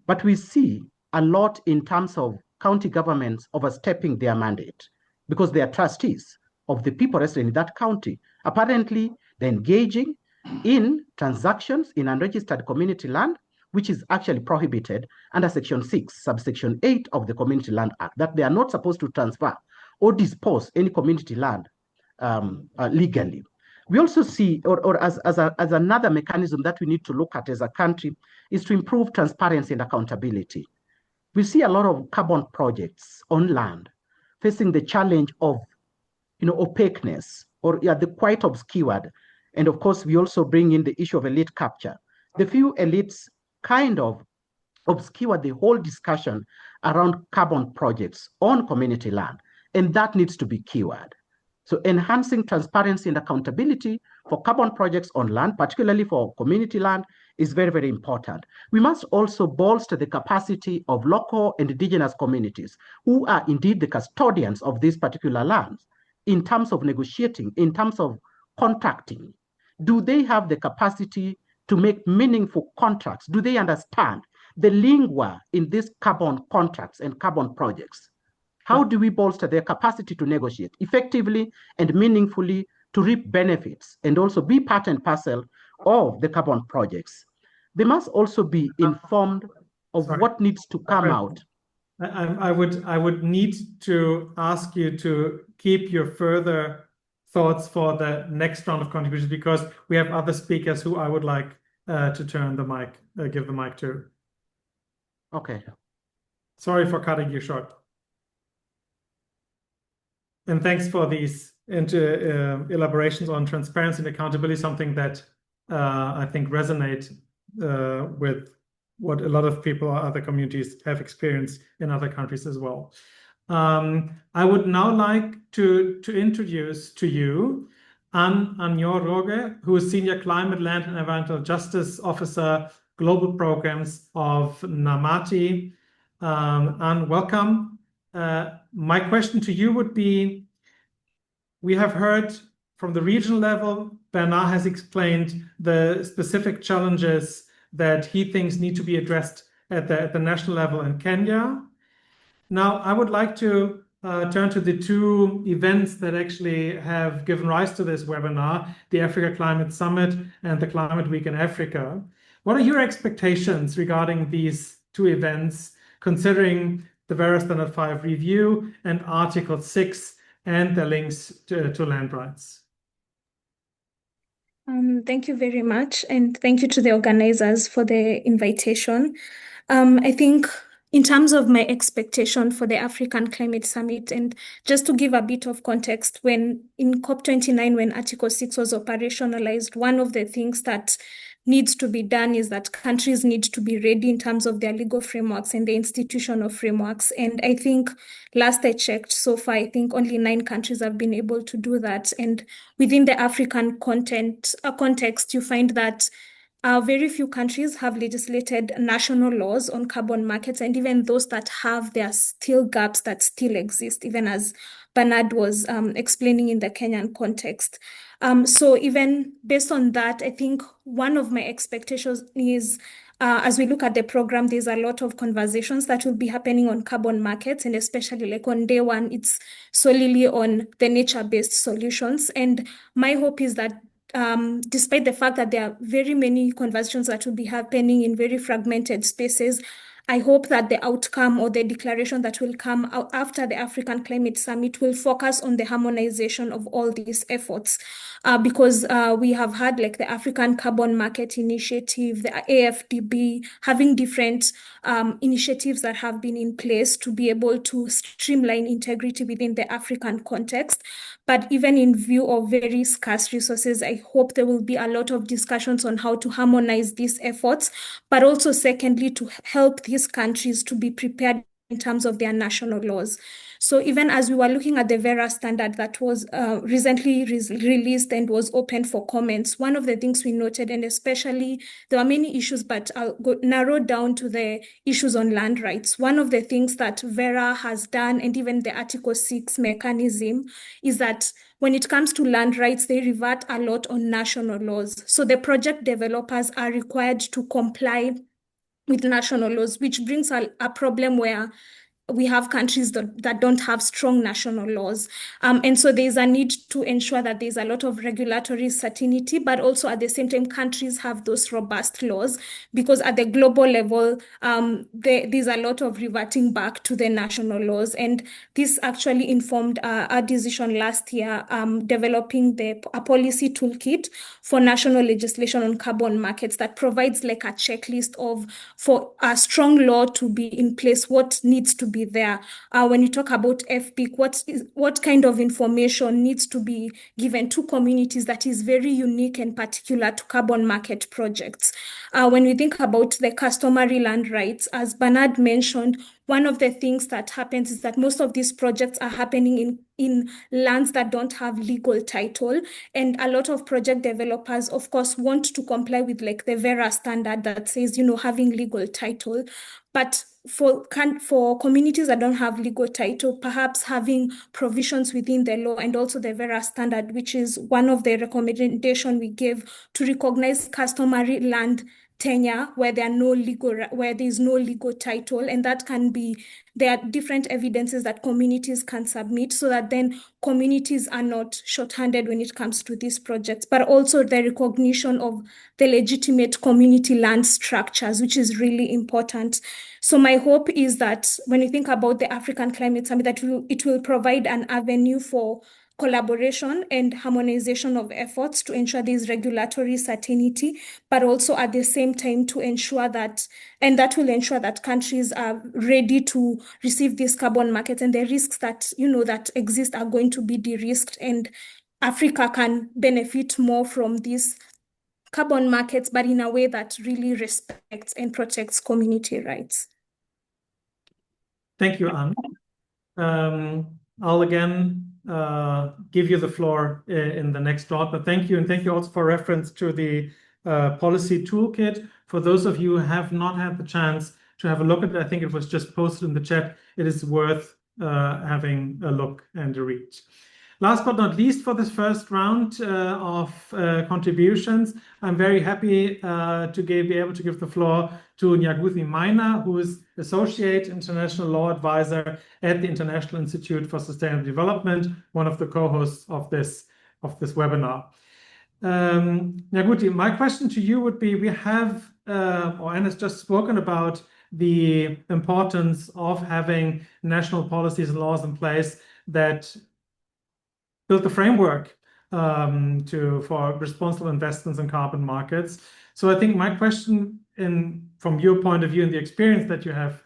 But we see a lot in terms of county governments overstepping their mandate because they are trustees of the people residing in that county. Apparently, they're engaging in transactions in unregistered community land, which is actually prohibited under Section 6, subsection 8 of the Community Land Act, that they are not supposed to transfer or dispose any community land legally. We also see, or as another mechanism that we need to look at as a country, is to improve transparency and accountability. We see a lot of carbon projects on land facing the challenge of opaqueness, or the quite obscured. And of course, we also bring in the issue of elite capture. The few elites kind of obscure the whole discussion around carbon projects on community land, and that needs to be cured. So enhancing transparency and accountability for carbon projects on land, particularly for community land, is very, very important. We must also bolster the capacity of local and indigenous communities who are indeed the custodians of these particular lands in terms of negotiating, in terms of contracting. Do they have the capacity to make meaningful contracts? Do they understand the lingua in these carbon contracts and carbon projects? How do we bolster their capacity to negotiate effectively and meaningfully to reap benefits and also be part and parcel of the carbon projects? They must also be informed of what needs to come out. I would need to ask you to keep your further thoughts for the next round of contributions, because we have other speakers who I would like to turn the mic, give the mic to. Okay. Sorry for cutting you short. And thanks for these elaborations on transparency and accountability, something that I think resonate with what a lot of people or other communities have experienced in other countries as well. I would now like to introduce to you Ann Roge, who is Senior Climate, Land and Environmental Justice Officer, Global Programs of NAMATI. Ann, welcome. My question to you would be, we have heard from the regional level, Bernard has explained the specific challenges that he thinks need to be addressed at the national level in Kenya. Now, I would like to turn to the two events that actually have given rise to this webinar, the Africa Climate Summit and the Climate Week in Africa. What are your expectations regarding these two events, considering the Verra Standard 5 review and Article 6 and the links to land rights? Thank you very much, and thank you to the organizers for the invitation. I think in terms of my expectation for the African Climate Summit, and just to give a bit of context, when in COP29, when Article 6 was operationalized, one of the things that needs to be done is that countries need to be ready in terms of their legal frameworks and the institutional frameworks. And I think last I checked, so far, I think only 9 countries have been able to do that. And within the African context, you find that very few countries have legislated national laws on carbon markets, and even those that have, there are still gaps that still exist, even as Bernard was explaining in the Kenyan context. So even based on that, I think one of my expectations is, as we look at the program, there's a lot of conversations that will be happening on carbon markets, and especially like on day one, it's solely on the nature-based solutions. And my hope is that despite the fact that there are very many conversations that will be happening in very fragmented spaces, I hope that the outcome or the declaration that will come out after the African Climate Summit will focus on the harmonization of all these efforts, because we have had like the African Carbon Market Initiative, the AFDB, having different initiatives that have been in place to be able to streamline integrity within the African context. But even in view of very scarce resources, I hope there will be a lot of discussions on how to harmonize these efforts, but also secondly, to help these countries to be prepared in terms of their national laws. So even as we were looking at the Verra standard that was recently released and was open for comments, one of the things we noted, and especially there are many issues, but I'll narrow down to the issues on land rights. One of the things that Verra has done, and even the Article 6 mechanism, is that when it comes to land rights, they revert a lot on national laws. So the project developers are required to comply with national laws, which brings a problem where we have countries that don't have strong national laws. And so there's a need to ensure that there's a lot of regulatory certainty, but also at the same time, countries have those robust laws, because at the global level, there's a lot of reverting back to the national laws. And this actually informed our decision last year, developing a policy toolkit for national legislation on carbon markets that provides like a checklist for a strong law to be in place, what needs to be there. When you talk about FPIC, what kind of information needs to be given to communities that is very unique and particular to carbon market projects. When we think about the customary land rights, as Bernard mentioned, one of the things that happens is that most of these projects are happening in lands that don't have legal title. And a lot of project developers, of course, want to comply with like the VERA standard that says, having legal title. But for communities that don't have legal title, perhaps having provisions within the law and also the VERA standard, which is one of the recommendations we give to recognize customary land tenure where there is no legal title, and that can be, there are different evidences that communities can submit so that then communities are not short-handed when it comes to these projects, but also the recognition of the legitimate community land structures, which is really important. So my hope is that when you think about the African Climate Summit, that it will provide an avenue for collaboration and harmonization of efforts to ensure there's regulatory certainty, but also at the same time to ensure that, and that will ensure that countries are ready to receive these carbon markets, and the risks that, that exist are going to be de-risked, and Africa can benefit more from these carbon markets, but in a way that really respects and protects community rights. Thank you, Anne. I'll again give you the floor in the next round, but thank you. And thank you also for reference to the policy toolkit. For those of you who have not had the chance to have a look at it, I think it was just posted in the chat. It is worth having a look and a read. Last but not least, for this first round of contributions, I'm very happy to be able to give the floor to Nyaguthi Maina, who is Associate International Law Advisor at the International Institute for Sustainable Development, one of the co-hosts of this webinar. Nyaguthi, my question to you would be, we have, or Anne has just spoken about the importance of having national policies and laws in place that build the framework for responsible investments in carbon markets. So I think my question, from your point of view and the experience that you have,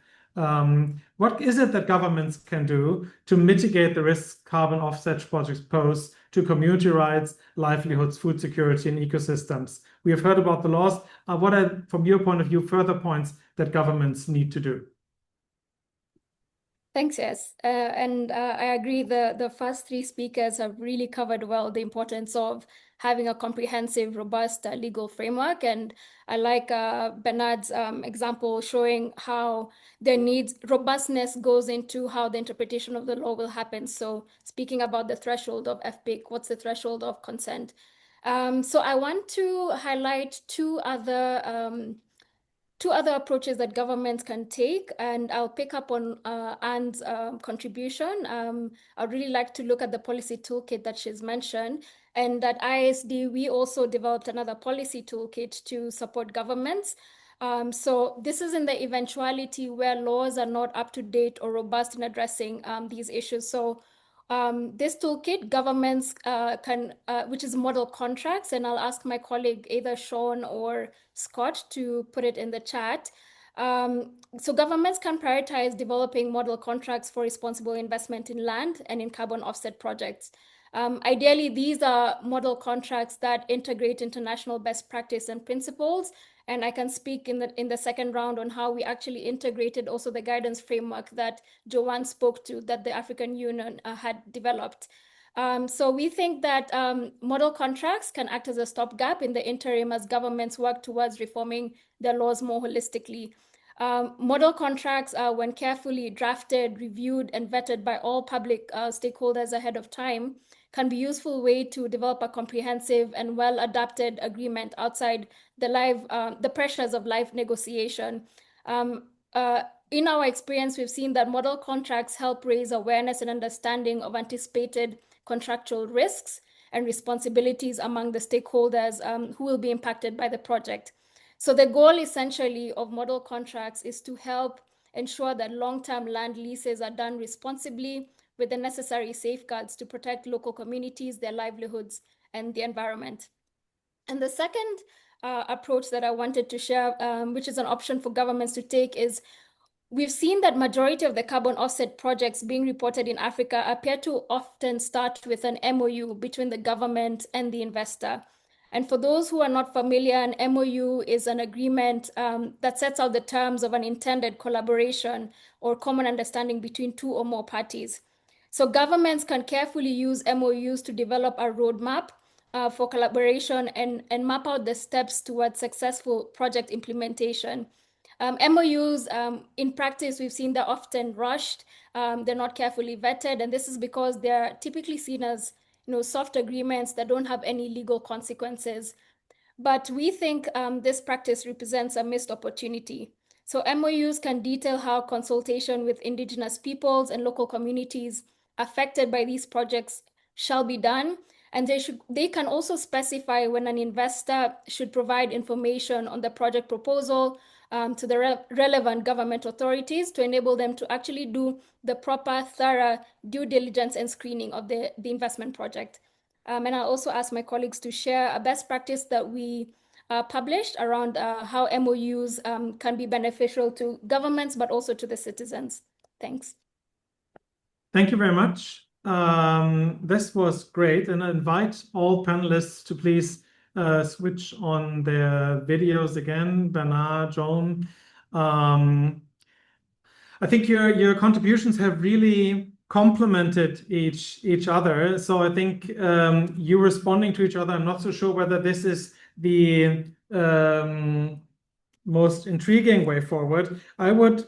what is it that governments can do to mitigate the risks carbon offset projects pose to community rights, livelihoods, food security, and ecosystems? We have heard about the laws. What are, from your point of view, further points that governments need to do? Thanks, yes. And I agree the first three speakers have really covered well the importance of having a comprehensive, robust legal framework. And I like Bernard's example showing how robustness goes into how the interpretation of the law will happen. So speaking about the threshold of FPIC, what's the threshold of consent? So I want to highlight two other approaches that governments can take, and I'll pick up on Anne's contribution. I'd really like to look at the policy toolkit that she's mentioned, and at IISD, we also developed another policy toolkit to support governments. So this is in the eventuality where laws are not up to date or robust in addressing these issues. So this toolkit, governments can, which is model contracts, and I'll ask my colleague, either Sean or Scott, to put it in the chat. So governments can prioritize developing model contracts for responsible investment in land and in carbon offset projects. Ideally, these are model contracts that integrate international best practice and principles. And I can speak in the second round on how we actually integrated also the guidance framework that Joanne spoke to, that the African Union had developed. So we think that model contracts can act as a stopgap in the interim as governments work towards reforming their laws more holistically. Model contracts, when carefully drafted, reviewed, and vetted by all public stakeholders ahead of time, can be a useful way to develop a comprehensive and well-adapted agreement outside the pressures of live negotiation. in our experience, we've seen that model contracts help raise awareness and understanding of anticipated contractual risks and responsibilities among the stakeholders who will be impacted by the project. So the goal essentially of model contracts is to help ensure that long-term land leases are done responsibly with the necessary safeguards to protect local communities, their livelihoods, and the environment. And the second approach that I wanted to share, which is an option for governments to take, is we've seen that majority of the carbon offset projects being reported in Africa appear to often start with an MOU between the government and the investor. And for those who are not familiar, an MOU is an agreement that sets out the terms of an intended collaboration or common understanding between two or more parties. So governments can carefully use MOUs to develop a roadmap for collaboration and map out the steps towards successful project implementation. MOUs, in practice, we've seen they're often rushed, they're not carefully vetted, and this is because they're typically seen as soft agreements that don't have any legal consequences. But we think this practice represents a missed opportunity. So MOUs can detail how consultation with indigenous peoples and local communities affected by these projects shall be done. And they can also specify when an investor should provide information on the project proposal to the relevant government authorities to enable them to actually do the proper, thorough due diligence and screening of the investment project. And I'll also ask my colleagues to share a best practice that we published around how MOUs can be beneficial to governments, but also to the citizens. Thanks. Thank you very much. This was great, and I invite all panelists to please switch on their videos again. Bernard, Joan. I think your contributions have really complemented each other. So I think you responding to each other, I'm not so sure whether this is the most intriguing way forward. I would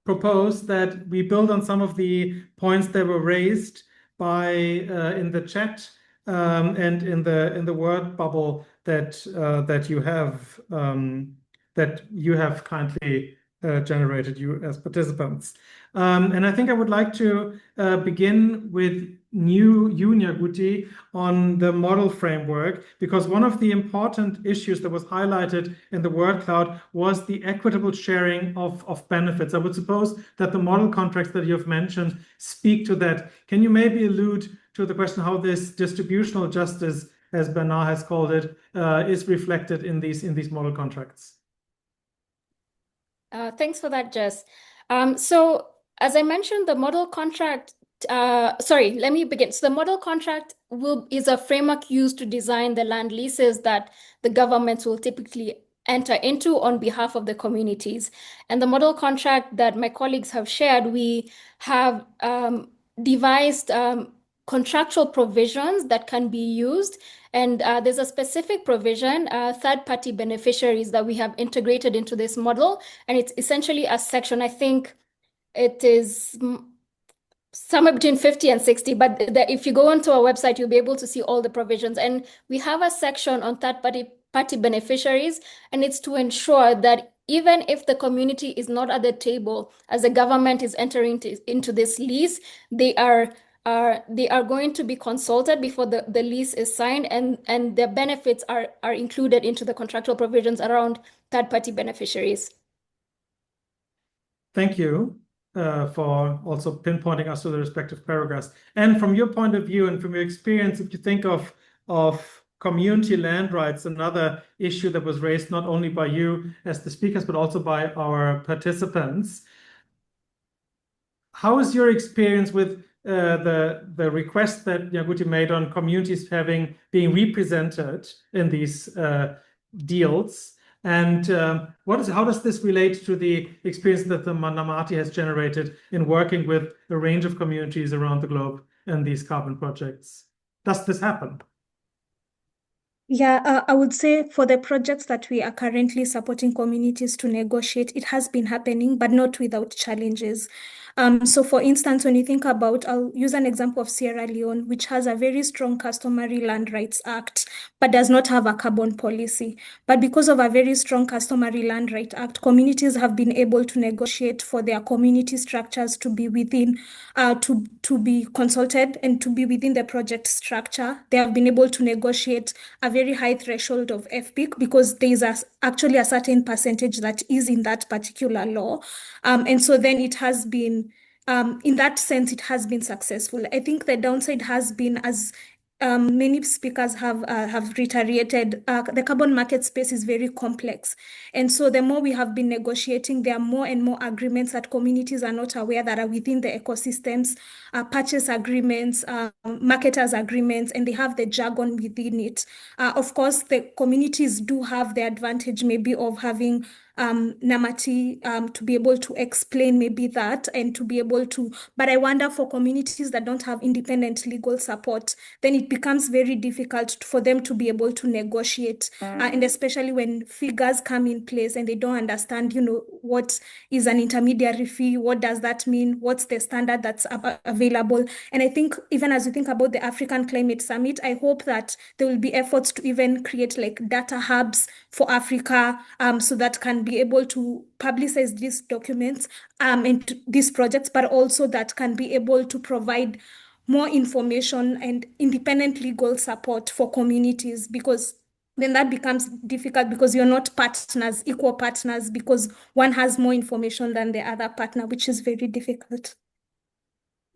propose that we build on some of the points that were raised by in the chat and in the word bubble that you have kindly generated, you as participants. And I think I would like to begin with you, Nyaguti, on the model framework, because one of the important issues that was highlighted in the word cloud was the equitable sharing of benefits. I would suppose that the model contracts that you've mentioned speak to that. Can you maybe allude to the question how this distributional justice, as Bernard has called it, is reflected in these model contracts? Thanks for that, Jess. So as I mentioned, the model contract, let me begin. So the model contract is a framework used to design the land leases that the governments will typically enter into on behalf of the communities. And the model contract that my colleagues have shared, we have devised contractual provisions that can be used. And there's a specific provision, third-party beneficiaries, that we have integrated into this model. And it's essentially a section, I think it is somewhere between 50 and 60, but if you go onto our website, you'll be able to see all the provisions. And we have a section on third-party beneficiaries, and it's to ensure that even if the community is not at the table as the government is entering into this lease, they are going to be consulted before the lease is signed, and their benefits are included into the contractual provisions around third-party beneficiaries. Thank you for also pinpointing us to the respective paragraphs. And from your point of view and from your experience, if you think of community land rights, another issue that was raised not only by you as the speakers, but also by our participants, how is your experience with the request that Nyaguti made on communities being represented in these deals? And how does this relate to the experience that the Namati has generated in working with a range of communities around the globe in these carbon projects? Does this happen? Yeah, I would say for the projects that we are currently supporting communities to negotiate, it has been happening, but not without challenges. So for instance, when you think about, I'll use an example of Sierra Leone, which has a very strong customary land rights act, but does not have a carbon policy. But because of a very strong customary land right act, communities have been able to negotiate for their community structures to be within, to be consulted and to be within the project structure. They have been able to negotiate a very high threshold of FPIC because there is actually a certain percentage that is in that particular law. And so then it has been, in that sense, it has been successful. I think the downside has been, as many speakers have reiterated, the carbon market space is very complex. And so the more we have been negotiating, there are more and more agreements that communities are not aware that are within the ecosystems, purchase agreements, marketers agreements, and they have the jargon within it. Of course, the communities do have the advantage maybe of having Namati to be able to explain maybe that and to be able to, but I wonder for communities that don't have independent legal support, then it becomes very difficult for them to be able to negotiate. And especially when figures come in place and they don't understand, what is an intermediary fee? What does that mean? What's the standard that's available? And I think even as we think about the African Climate Summit, I hope that there will be efforts to even create like data hubs for Africa, so that can be able to publicize these documents and these projects, but also that can be able to provide more information and independent legal support for communities, because then that becomes difficult because you're not partners, equal partners, because one has more information than the other partner, which is very difficult.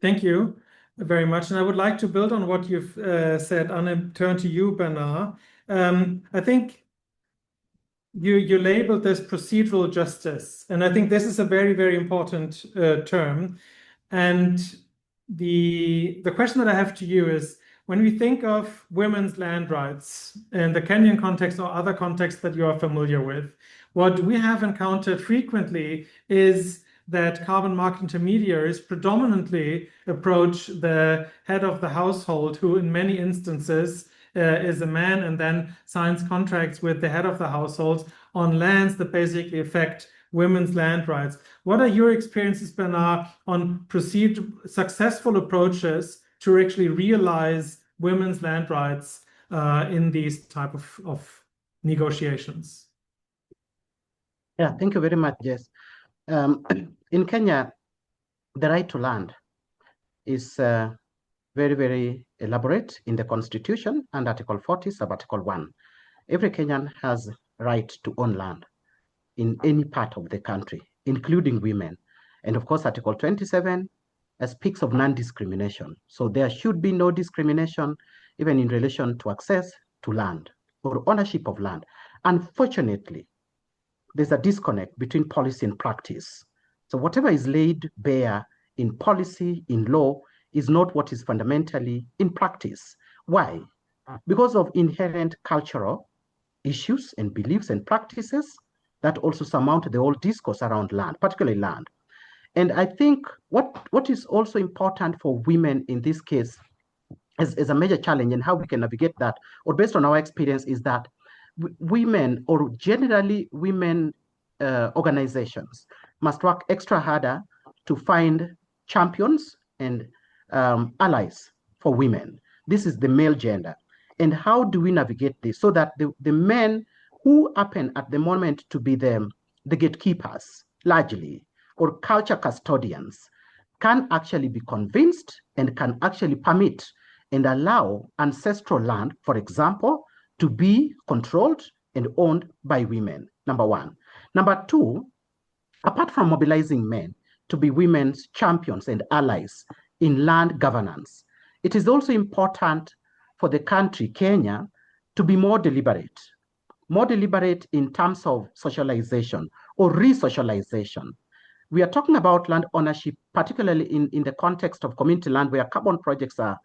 Thank you very much. And I would like to build on what you've said, and turn to you, Bernard. I think you labeled this procedural justice, and I think this is a very, very important term. And the question that I have to you is, when we think of women's land rights in the Kenyan context or other contexts that you are familiar with, what we have encountered frequently is that carbon market intermediaries predominantly approach the head of the household, who in many instances is a man, and then signs contracts with the head of the household on lands that basically affect women's land rights. What are your experiences, Bernard, on successful approaches to actually realize women's land rights in these type of negotiations? Yeah, thank you very much, Jess. In Kenya, the right to land is very, very elaborate in the Constitution, and Article 40, Sub-Article 1. Every Kenyan has right to own land in any part of the country, including women. And of course, Article 27 speaks of non-discrimination. So there should be no discrimination, even in relation to access to land or ownership of land. Unfortunately, there's a disconnect between policy and practice. So whatever is laid bare in policy, in law, is not what is fundamentally in practice. Why? Because of inherent cultural issues and beliefs and practices that also surmount the whole discourse around land, particularly land. And I think what is also important for women in this case is a major challenge, and how we can navigate that, or based on our experience, is that women, or generally women organizations, must work extra harder to find champions and allies for women. This is the male gender. And how do we navigate this so that the men who happen at the moment to be the gatekeepers, largely, or culture custodians, can actually be convinced and can actually permit and allow ancestral land, for example, to be controlled and owned by women, number one. Number two, apart from mobilizing men to be women's champions and allies in land governance, it is also important for the country, Kenya, to be more deliberate in terms of socialization or re-socialization. We are talking about land ownership, particularly in the context of community land where carbon projects are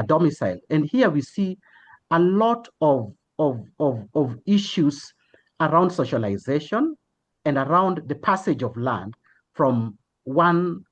domiciled. And here we see a lot of issues around socialization and around the passage of land from one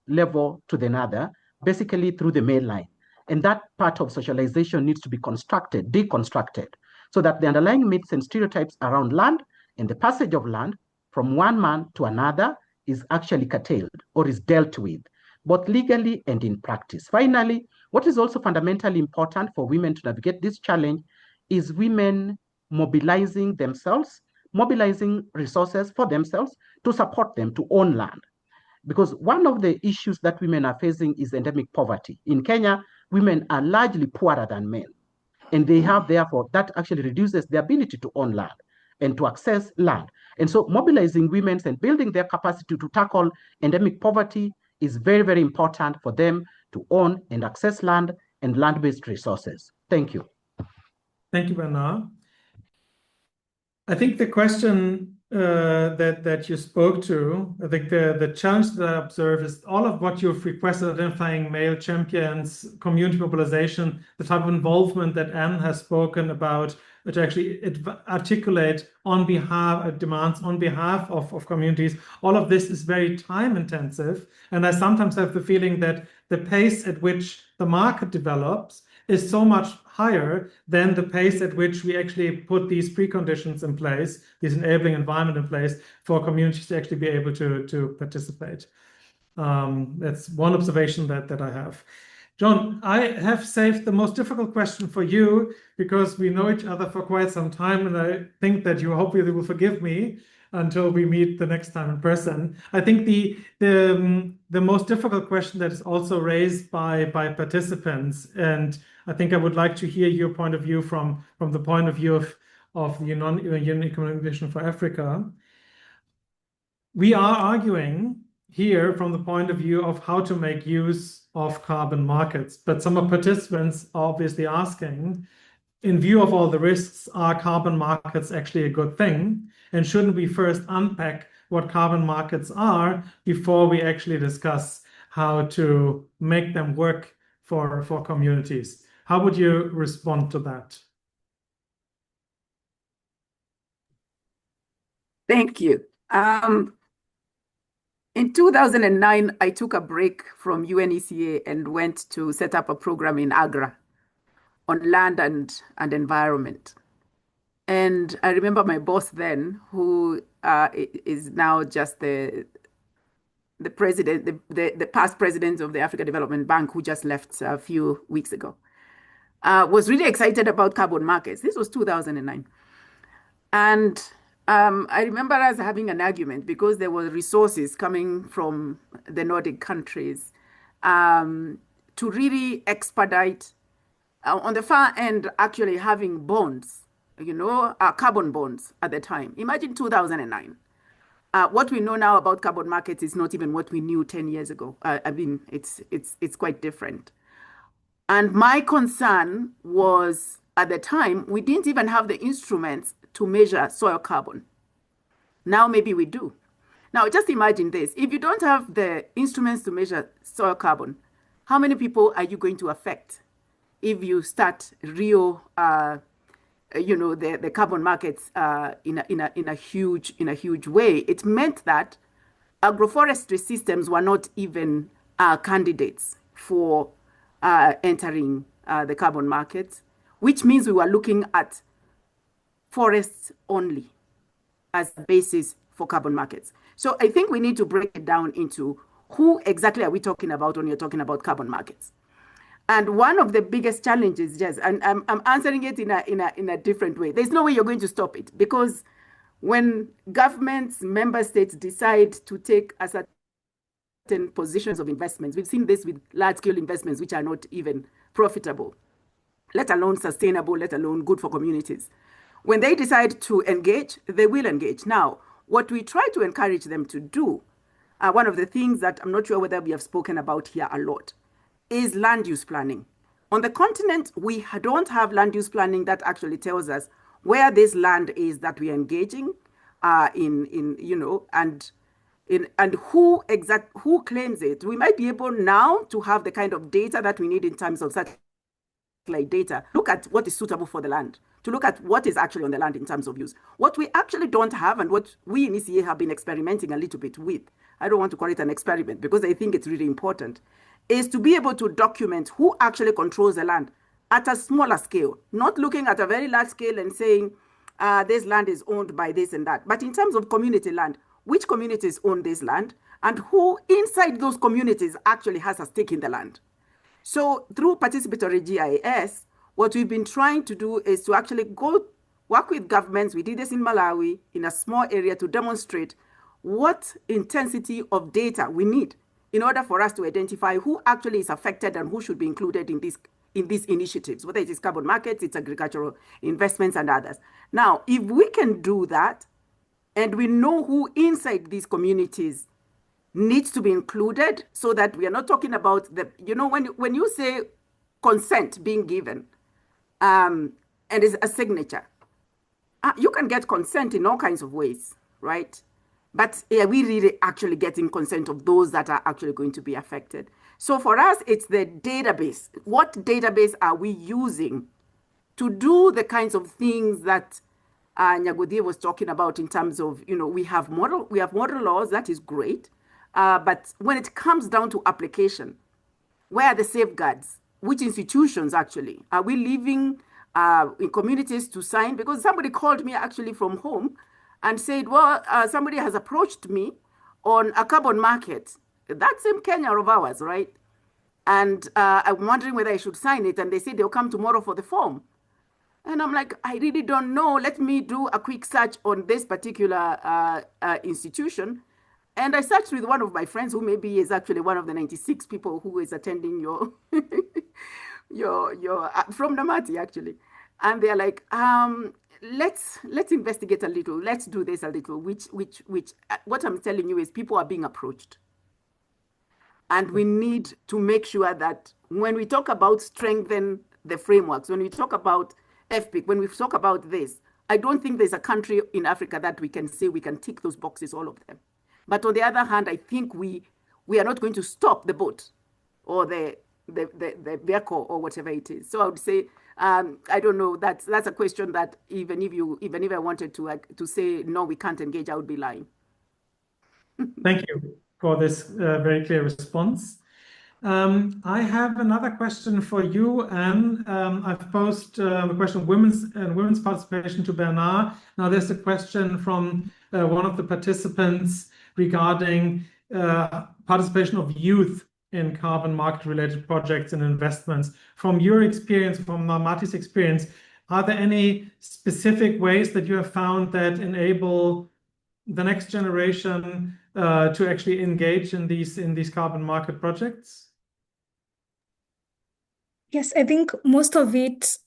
level to the other, basically through the main line. And that part of socialization needs to be deconstructed, so that the underlying myths and stereotypes around land and the passage of land from one man to another is actually curtailed or is dealt with, both legally and in practice. Finally, what is also fundamentally important for women to navigate this challenge is women mobilizing themselves, mobilizing resources for themselves to support them to own land. Because one of the issues that women are facing is endemic poverty. In Kenya, women are largely poorer than men. And they have, therefore, that actually reduces the ability to own land and to access land. And so mobilizing women and building their capacity to tackle endemic poverty is very, very important for them to own and access land and land-based resources. Thank you. Thank you, Bernard. I think the question that you spoke to, I think the challenge that I observe is all of what you've requested, identifying male champions, community mobilization, the type of involvement that Anne has spoken about, which actually articulate on behalf, demands on behalf of communities. All of this is very time intensive. And I sometimes have the feeling that the pace at which the market develops is so much higher than the pace at which we actually put these preconditions in place, this enabling environment in place for communities to actually be able to participate. That's one observation that I have. John, I have saved the most difficult question for you because we know each other for quite some time, and I think that you hopefully will forgive me until we meet the next time in person. I think the most difficult question that is also raised by participants, and I think I would like to hear your point of view from the point of view of the Union Economic Vision for Africa. We are arguing here from the point of view of how to make use of carbon markets, but some of participants are obviously asking, in view of all the risks, are carbon markets actually a good thing? And shouldn't we first unpack what carbon markets are before we actually discuss how to make them work for communities? How would you respond to that? Thank you. In 2009, I took a break from UNECA and went to set up a program in Agra on land and environment. And I remember my boss then, who is now just the president, the past president of the Africa Development Bank, who just left a few weeks ago, was really excited about carbon markets. This was 2009. And I remember us having an argument because there were resources coming from the Nordic countries to really expedite, on the far end, actually having bonds, carbon bonds at the time. Imagine 2009. What we know now about carbon markets is not even what we knew 10 years ago. I mean, it's quite different. And my concern was, at the time, we didn't even have the instruments to measure soil carbon. Now maybe we do. Now just imagine this. If you don't have the instruments to measure soil carbon, how many people are you going to affect if you start real, the carbon markets in a huge way? It meant that agroforestry systems were not even candidates for entering the carbon markets, which means we were looking at forests only as a basis for carbon markets. So I think we need to break it down into who exactly are we talking about when you're talking about carbon markets. And one of the biggest challenges, Jess, and I'm answering it in a different way. There's no way you're going to stop it, because when governments, member states decide to take a certain positions of investments, we've seen this with large-scale investments which are not even profitable, let alone sustainable, let alone good for communities. When they decide to engage, they will engage. Now, what we try to encourage them to do, one of the things that I'm not sure whether we have spoken about here a lot, is land use planning. On the continent, we don't have land use planning that actually tells us where this land is that we are engaging and who claims it. We might be able now to have the kind of data that we need in terms of satellite data. Look at what is suitable for the land, to look at what is actually on the land in terms of use. What we actually don't have, and what we in ECA have been experimenting a little bit with, I don't want to call it an experiment because I think it's really important, is to be able to document who actually controls the land at a smaller scale, not looking at a very large scale and saying this land is owned by this and that. But in terms of community land, which communities own this land and who inside those communities actually has a stake in the land. So through participatory GIS, what we've been trying to do is to actually go work with governments. We did this in Malawi in a small area to demonstrate what intensity of data we need in order for us to identify who actually is affected and who should be included in these initiatives, whether it is carbon markets, it's agricultural investments and others. Now, if we can do that and we know who inside these communities needs to be included, so that we are not talking about when you say consent being given and it's a signature, you can get consent in all kinds of ways, right? But are we really actually getting consent of those that are actually going to be affected? So for us, it's the database. What database are we using to do the kinds of things that Nyagodie was talking about in terms of, we have model laws, that is great. But when it comes down to application, where are the safeguards? Which institutions actually? Are we leaving in communities to sign? Because somebody called me actually from home and said, well, somebody has approached me on a carbon market. That's in Kenya of ours, right? And I'm wondering whether I should sign it. And they said they'll come tomorrow for the form. And I'm like, I really don't know. Let me do a quick search on this particular institution. And I searched with one of my friends who maybe is actually one of the 96 people who is attending your from Namati actually. And they're like, let's investigate a little. Let's do this a little, which what I'm telling you is people are being approached. And we need to make sure that when we talk about strengthen the frameworks, when we talk about FPIC, when we talk about this, I don't think there's a country in Africa that we can say we can tick those boxes, all of them. But on the other hand, I think we are not going to stop the boat or the vehicle or whatever it is. So I would say, I don't know, that's a question that even if I wanted to say, no, we can't engage, I would be lying. Thank you for this very clear response. I have another question for you, Anne. I've posed a question of women's participation to Bernard. Now there's a question from one of the participants regarding participation of youth in carbon market-related projects and investments. From your experience, from Namati's experience, are there any specific ways that you have found that enable the next generation to actually engage in these carbon market projects? Yes, I think most of it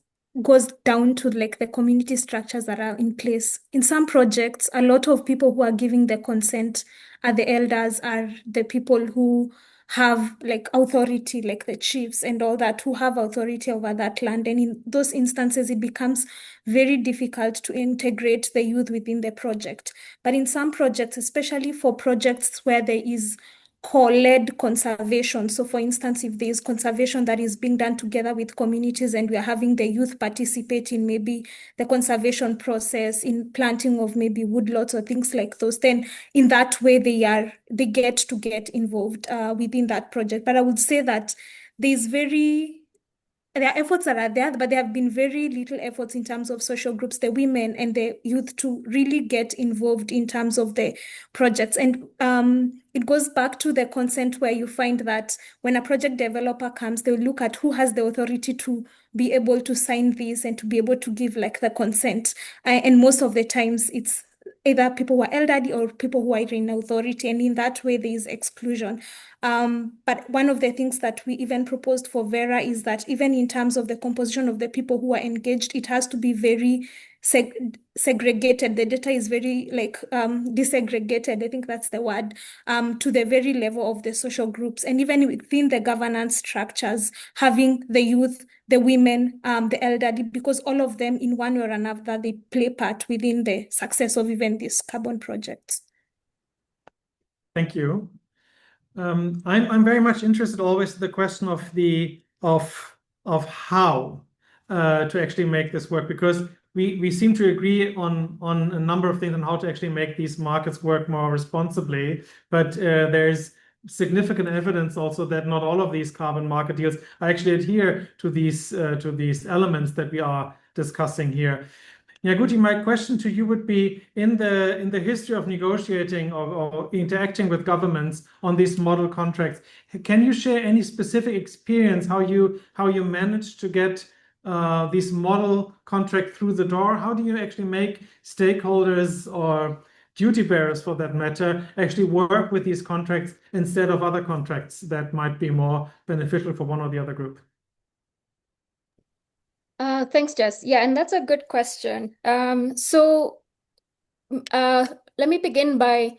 goes down to like the community structures that are in place. In some projects, a lot of people who are giving the consent are the elders, are the people who have like authority, like the chiefs and all that, who have authority over that land. And in those instances, it becomes very difficult to integrate the youth within the project. But in some projects, especially for projects where there is co-led conservation. So for instance, if there is conservation that is being done together with communities and we are having the youth participate in maybe the conservation process, in planting of maybe woodlots or things like those, then in that way they get to get involved within that project. But I would say that there are efforts that are there, but there have been very little efforts in terms of social groups, the women and the youth, to really get involved in terms of the projects. And it goes back to the consent, where you find that when a project developer comes, they'll look at who has the authority to be able to sign this and to be able to give like the consent. And most of the times it's either people who are elderly or people who are in authority, and in that way there is exclusion. But one of the things that we even proposed for Vera is that even in terms of the composition of the people who are engaged, it has to be very segregated. The data is very desegregated, I think that's the word, to the very level of the social groups. And even within the governance structures, having the youth, the women, the elderly, because all of them in one way or another, they play part within the success of even these carbon projects. Thank you. I'm very much interested always in the question of how to actually make this work, because we seem to agree on a number of things on how to actually make these markets work more responsibly, but there's significant evidence also that not all of these carbon market deals actually adhere to these elements that we are discussing here. Nyaguti, my question to you would be, in the history of negotiating or interacting with governments on these model contracts, can you share any specific experience how you managed to get these model contracts through the door? How do you actually make stakeholders or duty bearers, for that matter, actually work with these contracts instead of other contracts that might be more beneficial for one or the other group? Thanks, Jess. Yeah, and that's a good question. So let me begin by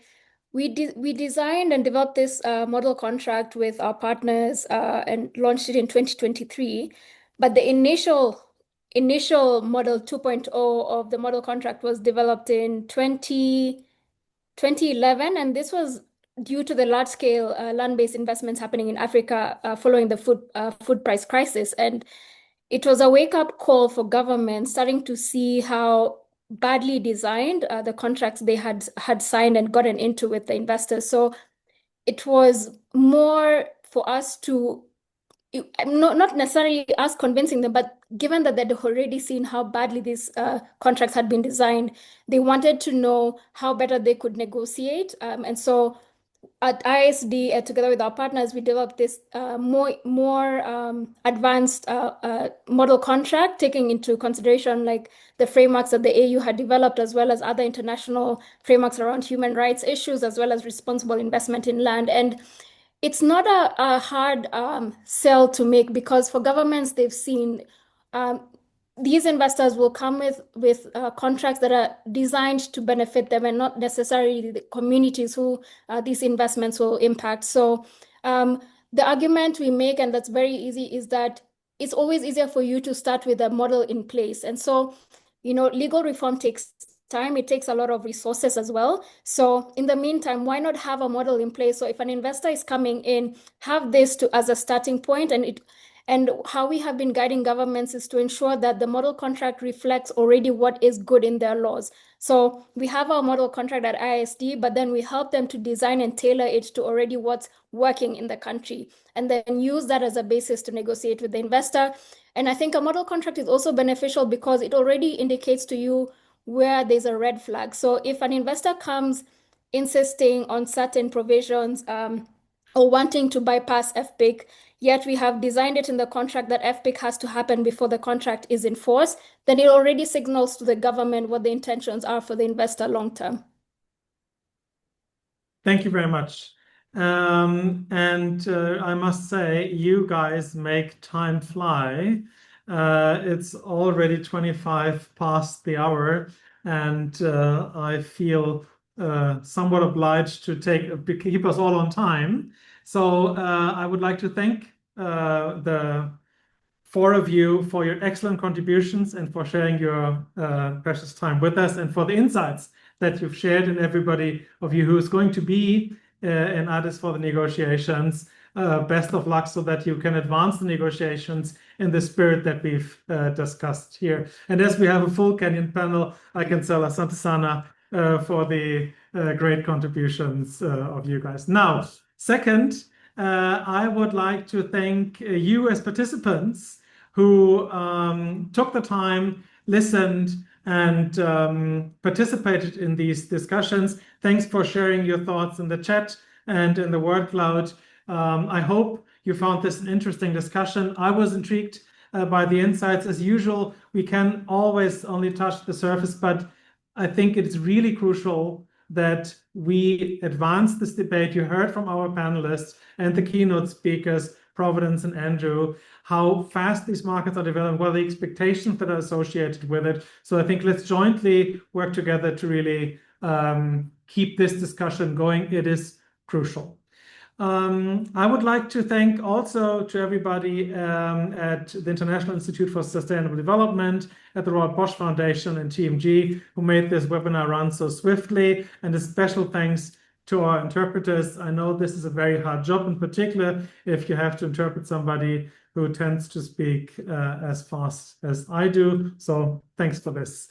we designed and developed this model contract with our partners and launched it in 2023. But the initial model 2.0 of the model contract was developed in 2011, and this was due to the large-scale land-based investments happening in Africa following the food price crisis. And it was a wake-up call for governments starting to see how badly designed the contracts they had signed and gotten into with the investors. So it was more for us to, not necessarily us convincing them, but given that they'd already seen how badly these contracts had been designed, they wanted to know how better they could negotiate. And so at IISD, together with our partners, we developed this more advanced model contract, taking into consideration like the frameworks that the AU had developed, as well as other international frameworks around human rights issues, as well as responsible investment in land. And it's not a hard sell to make, because for governments, they've seen these investors will come with contracts that are designed to benefit them and not necessarily the communities who these investments will impact. So the argument we make, and that's very easy, is that it's always easier for you to start with a model in place. And so, legal reform takes time. It takes a lot of resources as well. So in the meantime, why not have a model in place? So if an investor is coming in, have this as a starting point, and how we have been guiding governments is to ensure that the model contract reflects already what is good in their laws. So we have our model contract at IISD, but then we help them to design and tailor it to already what's working in the country, and then use that as a basis to negotiate with the investor. And I think a model contract is also beneficial because it already indicates to you where there's a red flag. So if an investor comes insisting on certain provisions or wanting to bypass FPIC, yet we have designed it in the contract that FPIC has to happen before the contract is in force, then it already signals to the government what the intentions are for the investor long term. Thank you very much. I must say, you guys make time fly. It's already 25 past the hour, and I feel somewhat obliged to keep us all on time. So I would like to thank the four of you for your excellent contributions and for sharing your precious time with us, and for the insights that you've shared, and everybody of you who is going to be in Addis for the negotiations. Best of luck so that you can advance the negotiations in the spirit that we've discussed here. And as we have a full Kenyan panel, I can tell Asante Sana for the great contributions of you guys. Now, second, I would like to thank you as participants who took the time, listened, and participated in these discussions. Thanks for sharing your thoughts in the chat and in the word cloud. I hope you found this an interesting discussion. I was intrigued by the insights. As usual, we can always only touch the surface, but I think it's really crucial that we advance this debate. You heard from our panelists and the keynote speakers, Providence and Andrew, how fast these markets are developing, what are the expectations that are associated with it. So I think let's jointly work together to really keep this discussion going. It is crucial. I would like to thank also to everybody at the International Institute for Sustainable Development, at the Robert Bosch Foundation and TMG, who made this webinar run so swiftly, and a special thanks to our interpreters. I know this is a very hard job, in particular if you have to interpret somebody who tends to speak as fast as I do. So thanks for this.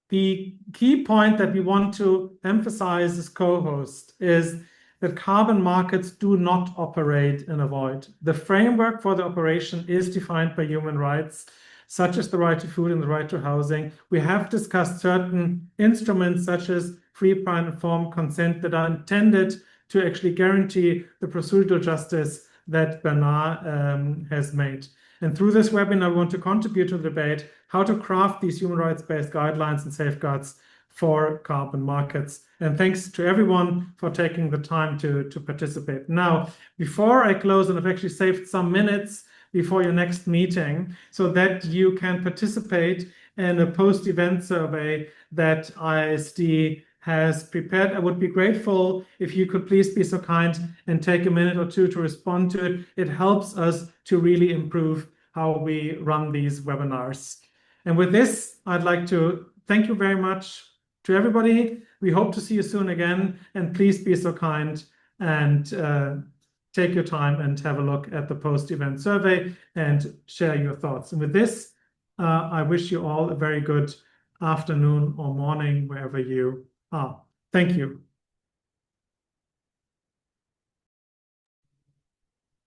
The key point that we want to emphasize as co-host is that carbon markets do not operate in a void. The framework for the operation is defined by human rights. such as the right to food and the right to housing. We have discussed certain instruments such as free, prior, and informed consent that are intended to actually guarantee the procedural justice that Bernard has made. And through this webinar, we want to contribute to the debate how to craft these human rights-based guidelines and safeguards for carbon markets. And thanks to everyone for taking the time to participate. Now, before I close, and I've actually saved some minutes before your next meeting so that you can participate in a post-event survey that IISD has prepared. I would be grateful if you could please be so kind and take a minute or two to respond to it. It helps us to really improve how we run these webinars. And with this, I'd like to thank you very much to everybody. We hope to see you soon again, and please be so kind and take your time and have a look at the post-event survey and share your thoughts. And with this, I wish you all a very good afternoon or morning, wherever you are. Thank you.